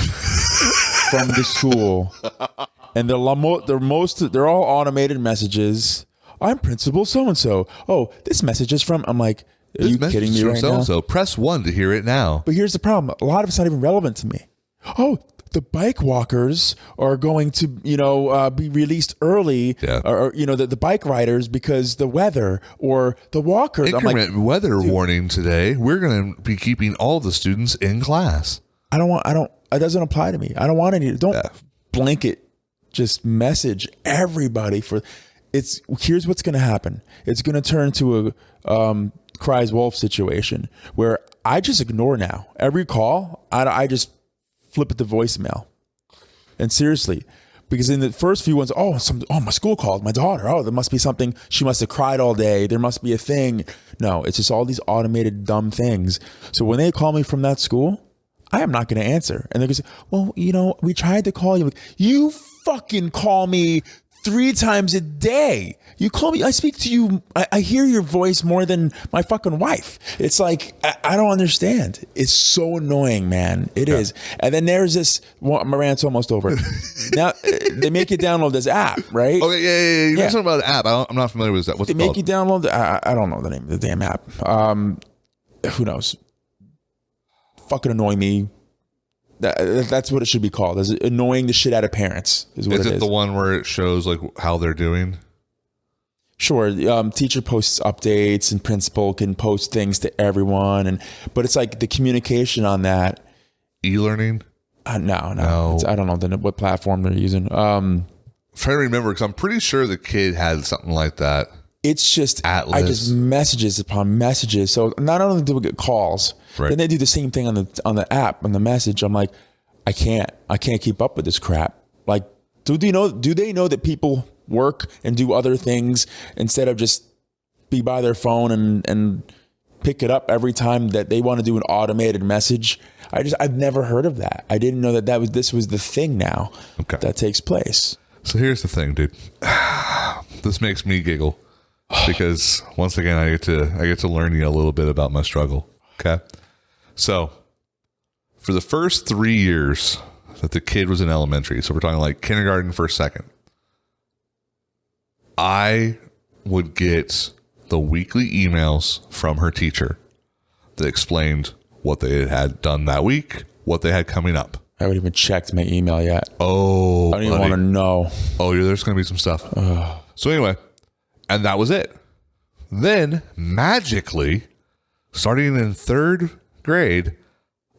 from the school, and they're all automated messages. I'm Principal so and so. Oh, this message is from. I'm like, are you kidding me right now? So press 1 to hear it now. But here's the problem: a lot of it's not even relevant to me. Oh, the bike walkers are going to, be released early, or the bike riders because the weather, or the walkers. Increment weather warning today. We're going to be keeping all the students in class. It doesn't apply to me. I don't want any. Don't blanket just message everybody for. Here's what's going to happen. It's going to turn to a cries wolf situation where I just ignore now every call. I just flip it to voicemail. And seriously, because in the first few ones, my school called my daughter. Oh, there must be something. She must have cried all day. There must be a thing. No, it's just all these automated dumb things. So when they call me from that school, I am not going to answer. And they're going to say, well, we tried to call you. You fucking call me 3 times a day. You call me, I speak to you, I hear your voice more than my fucking wife. It's like, I don't understand. It's so annoying, man. It is. And then there's this, my rant's almost over. Now, they make you download this app, right? Okay, yeah. You're talking about an app. I'm not familiar with that. What's it called? They make you download, I don't know the name of the damn app. Who knows? Fucking annoy me. That's what it should be called. Is annoying the shit out of parents. Is what it is. Is it the one where it shows like how they're doing? Sure. Teacher posts updates and principal can post things to everyone, but it's like the communication on that. E-learning? No. I don't know what platform they're using. I'm trying to remember because I'm pretty sure the kid had something like that. It's just Atlas. I just messages upon messages. So not only do we get calls, then they do the same thing on the app, on the message. I'm like, I can't keep up with this crap. Like, do they know that people work and do other things instead of just be by their phone and pick it up every time that they want to do an automated message? I've never heard of that. I didn't know this was the thing now that takes place. So here's the thing, dude. This makes me giggle. Because once again, I get to learn a little bit about my struggle. Okay. So for the first 3 years that the kid was in elementary, so we're talking like kindergarten, first, second, I would get the weekly emails from her teacher that explained what they had done that week, what they had coming up. I haven't even checked my email yet. Oh, I don't even want to know. Oh, there's going to be some stuff. So anyway, and that was it. Then magically, starting in 3rd grade,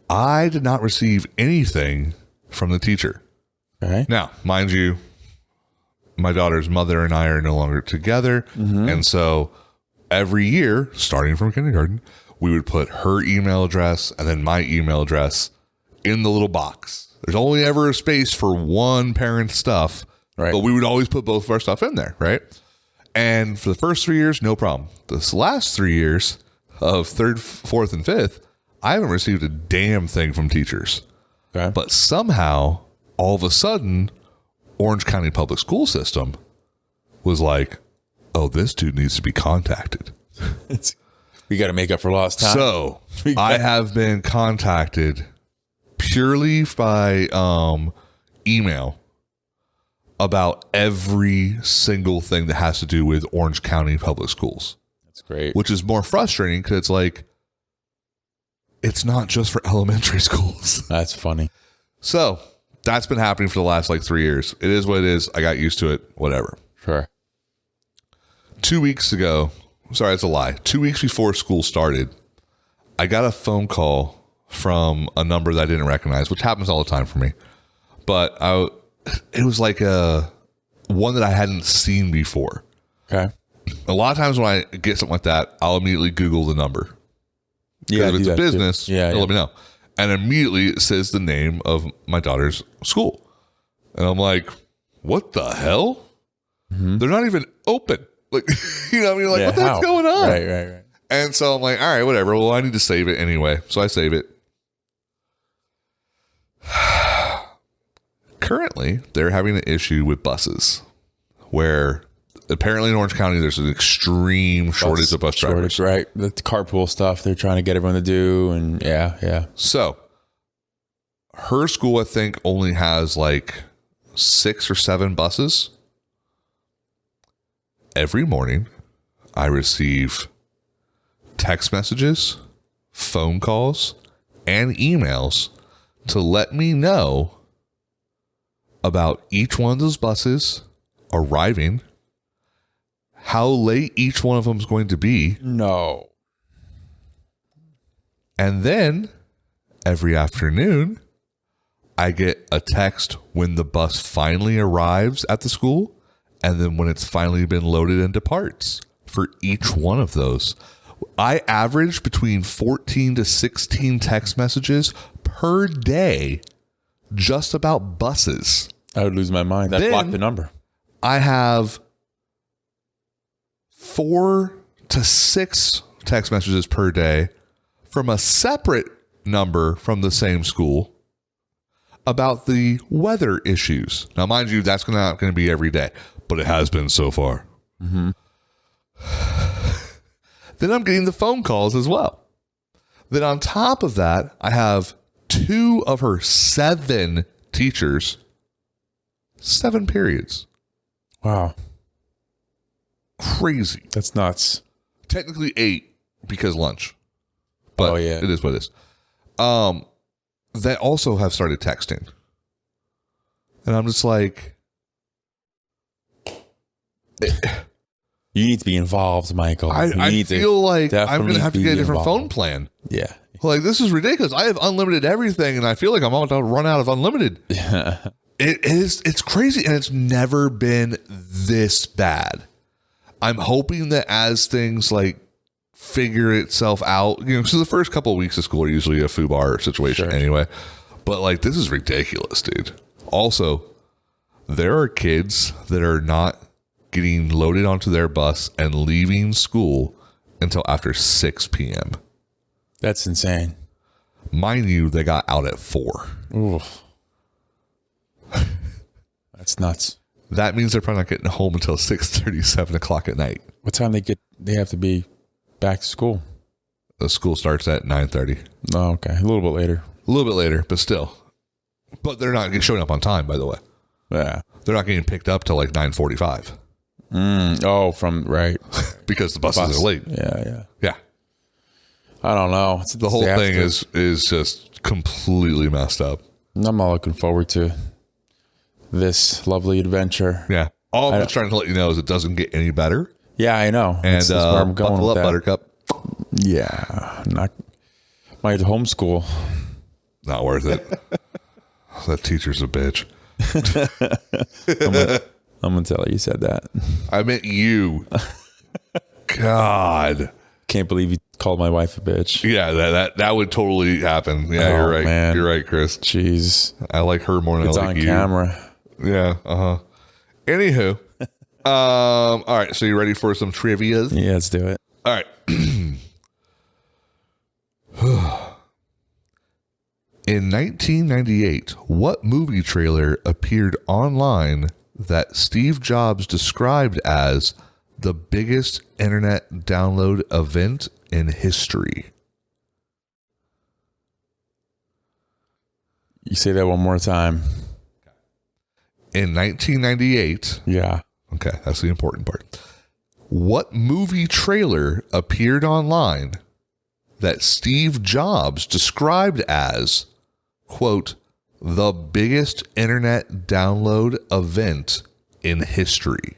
I did not receive anything from the teacher. Okay. Now, mind you, my daughter's mother and I are no longer together. Mm-hmm. And so every year, starting from kindergarten, we would put her email address and then my email address in the little box. There's only ever a space for one parent's stuff, right? But we would always put both of our stuff in there, right? And for the first 3 years, no problem. This last 3 years of 3rd, 4th, and 5th, I haven't received a damn thing from teachers. Okay. But somehow, all of a sudden, Orange County Public School System was like, oh, this dude needs to be contacted. We got to make up for lost time. So I have been contacted purely by email about every single thing that has to do with Orange County Public Schools. That's great. Which is more frustrating because it's like, it's not just for elementary schools. That's funny. So that's been happening for the last 3 years. It is what it is. I got used to it. Whatever. Sure. 2 weeks ago, sorry, that's a lie. 2 weeks before school started, I got a phone call from a number that I didn't recognize, which happens all the time for me. But it was like one that I hadn't seen before. Okay. a lot of times when I get something like that, I'll immediately Google the number. Yeah, if it's a business, it'll let me know. And immediately it says the name of my daughter's school. And I'm like, what the hell? Mm-hmm. They're not even open. Like, you know what I mean? Like, what the heck's going on? Right. And so I'm like, all right, whatever. Well, I need to save it anyway. So I save it. Currently, they're having an issue with buses where apparently in Orange County, there's an extreme shortage of bus drivers. Right. The carpool stuff they're trying to get everyone to do. And yeah. So her school, I think, only has like 6 or 7 buses. Every morning, I receive text messages, phone calls, and emails to let me know about each one of those buses arriving, how late each one of them is going to be. No. And then every afternoon, I get a text when the bus finally arrives at the school, and then when it's finally been loaded and departs for each one of those. I average between 14 to 16 text messages per day just about buses. I would lose my mind. That blocked the number. I have 4 to 6 text messages per day from a separate number from the same school about the weather issues. Now, mind you, that's not going to be every day, but it has been so far. Mm-hmm. Then I'm getting the phone calls as well. Then on top of that, I have 2 of her 7 teachers, 7 periods. Wow. Crazy. That's nuts. Technically 8 because lunch. But it is what it is. That also have started texting. And I'm just like... You need to be involved, Michael. I feel like I'm going to have to get a different phone plan. Yeah. Like, this is ridiculous. I have unlimited everything, and I feel like I'm about to run out of unlimited. It's crazy, and it's never been this bad. I'm hoping that as things, like, figure itself out, you know, so the first couple of weeks of school are usually a FUBAR situation anyway. But, like, this is ridiculous, dude. Also, there are kids that are not getting loaded onto their bus and leaving school until after 6 p.m. That's insane. Mind you, they got out at 4. Oof. That's nuts. That means they're probably not getting home until 6:30, 7 o'clock at night. What time they have to be back to school? The school starts at 9:30. Oh, okay. A little bit later. A little bit later, but still. But they're not showing up on time, by the way. Yeah. They're not getting picked up till like 9:45. Right. Because the buses are late. Yeah. I don't know. The whole thing is just completely messed up. I'm not looking forward to this lovely adventure. Yeah. All I'm just trying to let you know is it doesn't get any better. Yeah, I know. And that's where I'm going buckle up, Buttercup. Yeah. My homeschool. Not worth it. That teacher's a bitch. I'm going to tell her you said that. I meant you. God. Can't believe you called my wife a bitch. Yeah, that would totally happen. Yeah, you're right. Man. You're right, Chris. Jeez. I like her more than I like you. It's on camera. Yeah, Anywho. All right, so you ready for some trivia? Yeah, let's do it. All right. In 1998, what movie trailer appeared online that Steve Jobs described as the biggest internet download event in history? You say that one more time. In 1998. Yeah. Okay, that's the important part. What movie trailer appeared online that Steve Jobs described as, quote, the biggest internet download event in history?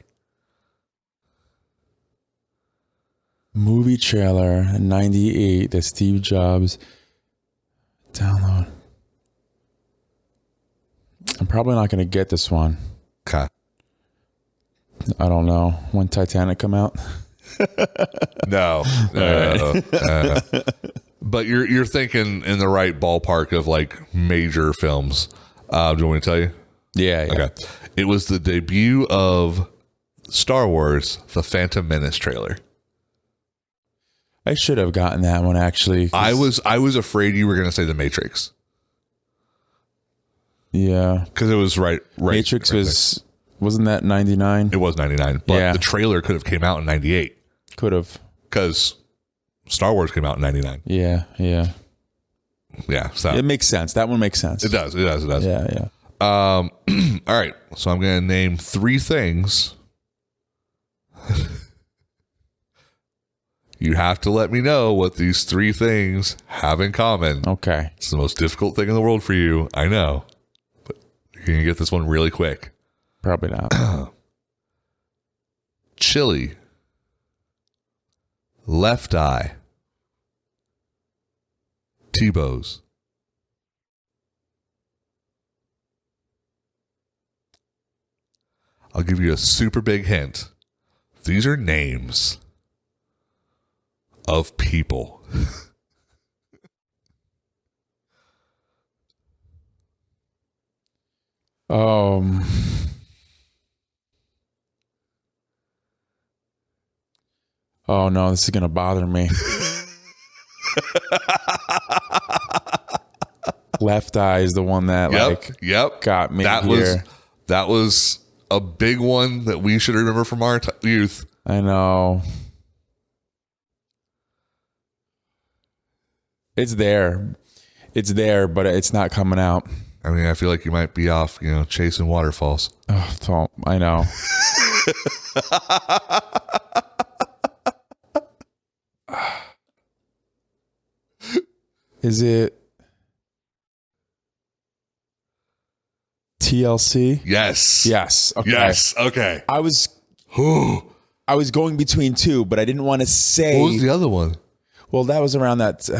Movie trailer in 98 that Steve Jobs download. I'm probably not going to get this one. Okay. I don't know. When Titanic come out? No. But you're thinking in the right ballpark of like major films. Do you want me to tell you? Yeah. Okay. It was the debut of Star Wars, The Phantom Menace trailer. I should have gotten that one actually. I was afraid you were going to say The Matrix. Yeah. Because it was right. Matrix wasn't that 99? It was 99, but the trailer could have came out in 98. Could have. Because Star Wars came out in 99. Yeah. So it makes sense. That one makes sense. It does. Yeah. All right. So I'm going to name 3 things. You have to let me know what these 3 things have in common. Okay. It's the most difficult thing in the world for you. I know. But you're going to get this one really quick. Probably not. Chili. Left eye. T-bows. I'll give you a super big hint. These are names of people. Oh no, this is gonna bother me. Left eye is the one that got me here. That was a big one that we should remember from our youth. I know. It's there, but it's not coming out. I mean, I feel like you might be off, chasing waterfalls. Oh, I know. Is it TLC? Yes. Okay. Yes. Okay. I was going between 2, but I didn't want to say. What was the other one? Well, that was around that.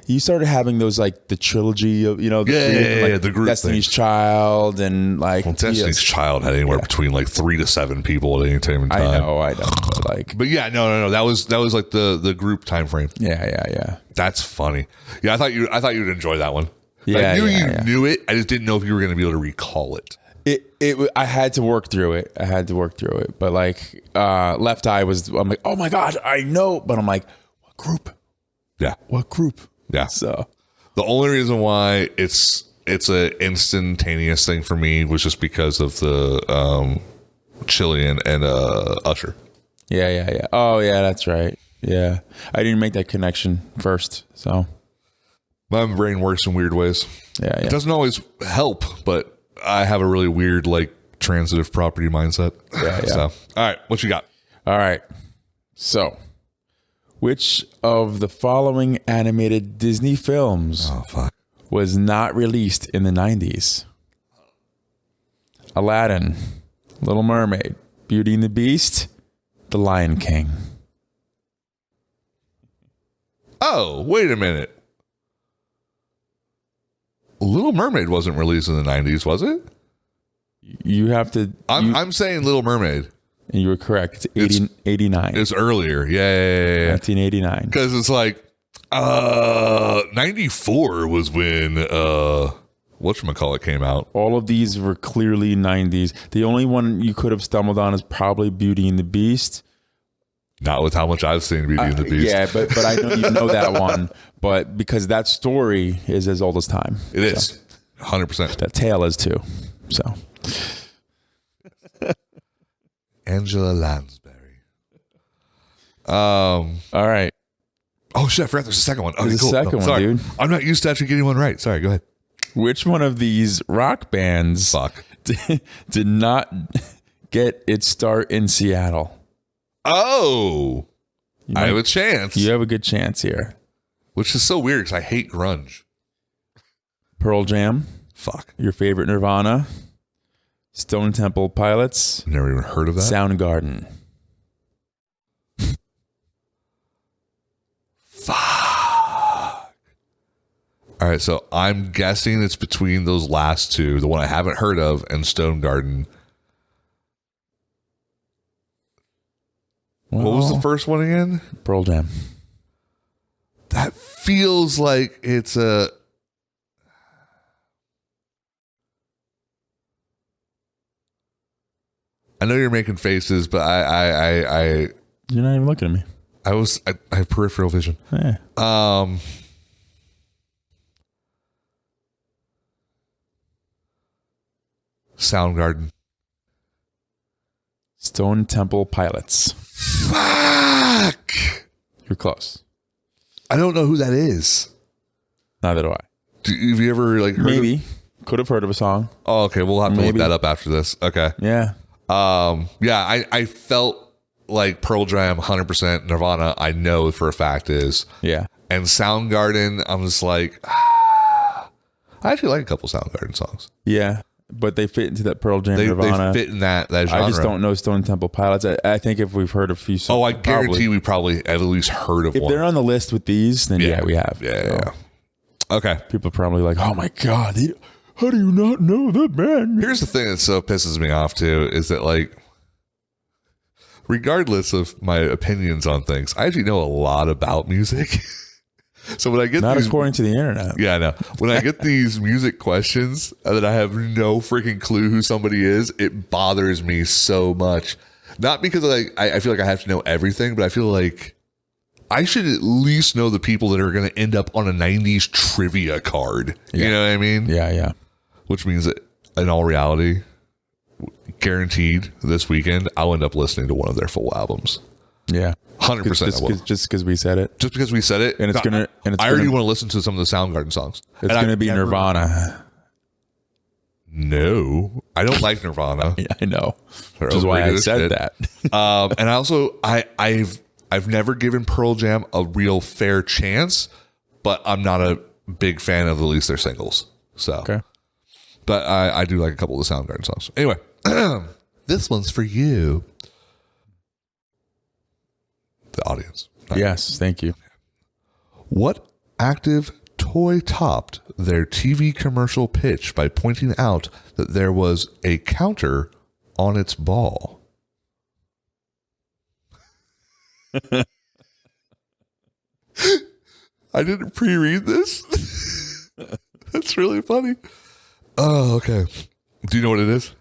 You started having those like the trilogy of the group Destiny's thing. Child and like Destiny's Child had anywhere between like 3 to 7 people at any time. I know, but yeah, no. That was like the group time frame. Yeah. That's funny. Yeah, I thought you'd enjoy that one. Yeah, I knew you knew it. I just didn't know if you were going to be able to recall it. I had to work through it. But like Left Eye I'm like, oh my god, I know. But I'm like, what group? Yeah. What group? Yeah. So the only reason why it's an instantaneous thing for me was just because of the Chilean and Usher. Yeah. Oh yeah, that's right. Yeah, I didn't make that connection first, so my brain works in weird ways. Yeah. It doesn't always help, but I have a really weird like transitive property mindset. Yeah. So, all right, what you got? All right. So, which of the following animated Disney films was not released in the 90s? Aladdin, Little Mermaid, Beauty and the Beast, The Lion King. Oh, wait a minute. Little Mermaid wasn't released in the 90s, was it? You have to... I'm saying Little Mermaid. And you were correct. It's 89. It's earlier. Yeah. 1989. Because it's like 94 was when whatchamacallit came out. All of these were clearly 90s. The only one you could have stumbled on is probably Beauty and the Beast. Not with how much I've seen Beauty and the Beast. Yeah, but I know you know that one. But because that story is as old as time. It is. 100%. That tale is too. So... Angela Lansbury. All right. Oh shit! I forgot there's a second one. Okay, there's cool. a second one, sorry. dude. I'm not used to actually getting one right. Sorry. Go ahead. Which one of these rock bands did not get its start in Seattle? Oh, I have a chance. You have a good chance here. Which is so weird because I hate grunge. Pearl Jam. Fuck. Your favorite Nirvana. Stone Temple Pilots. Never even heard of that. Soundgarden. Fuck. All right, so I'm guessing it's between those last two, the one I haven't heard of, and Stone Garden. What was the first one again? Pearl Jam. That feels like it's a... I know you're making faces, but I You're not even looking at me. I have peripheral vision. Yeah. Soundgarden. Stone Temple Pilots. Fuck! You're close. I don't know who that is. Neither do I. Have you ever like heard Maybe. of... Could have heard of a song. Oh, okay. We'll have to look that up after this. Okay. Yeah. Yeah, I felt like Pearl Jam 100%. Nirvana, I know for a fact is. Yeah. And Soundgarden, I'm just like, I actually like a couple Soundgarden songs. Yeah. But they fit into that Pearl Jam Nirvana. They fit in that genre. I just don't know Stone Temple Pilots. I think if we've heard a few songs. Oh, I guarantee we probably have at least heard of if one. If they're on the list with these, then yeah we have. Yeah. Okay. People are probably like, oh my God, how do you not know that band? Here's the thing that so pisses me off too, is that like, regardless of my opinions on things, I actually know a lot about music. So when I get not according to the internet. Yeah, I know. When I get these music questions that I have no freaking clue who somebody is, it bothers me so much. Not because I feel like I have to know everything, but I feel like I should at least know the people that are going to end up on a 90s trivia card. Yeah. You know what I mean? Yeah. Which means that in all reality, guaranteed this weekend, I'll end up listening to one of their full albums. Yeah. 100%. Just because we said it. Just because we said it. And it's gonna. I already want to listen to some of the Soundgarden songs. It's going to be Nirvana. No, I don't like Nirvana. Yeah, I know. Which is why I said that. And I also, I've never given Pearl Jam a real fair chance, but I'm not a big fan of at least their singles. So, okay. But I do like a couple of the Soundgarden songs. Anyway, this one's for you. The audience. Yes, thank you. What active toy topped their TV commercial pitch by pointing out that there was a counter on its ball? I didn't pre-read this. That's really funny. Oh, okay. Do you know what it is?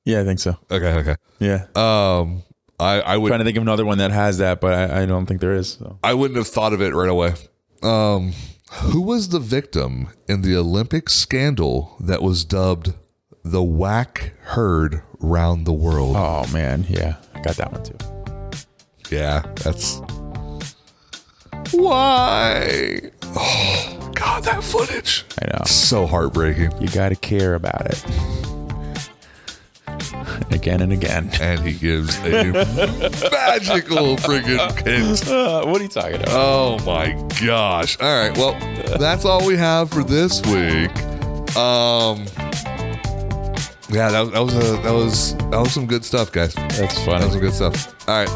Yeah, I think so. Okay. Yeah. I would trying to think of another one that has that, but I don't think there is. So. I wouldn't have thought of it right away. Who was the victim in the Olympic scandal that was dubbed the whack herd round the world? Oh man, yeah, I got that one too. Yeah, that's why. Oh God, that footage! I know, so heartbreaking. You got to care about it. Again and again. And he gives a magical friggin' hint. What are you talking about? Oh my gosh. All right. Well, that's all we have for this week. Yeah, that was some good stuff, guys. That's funny. That was some good stuff. All right.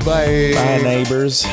Bye. Bye, neighbors.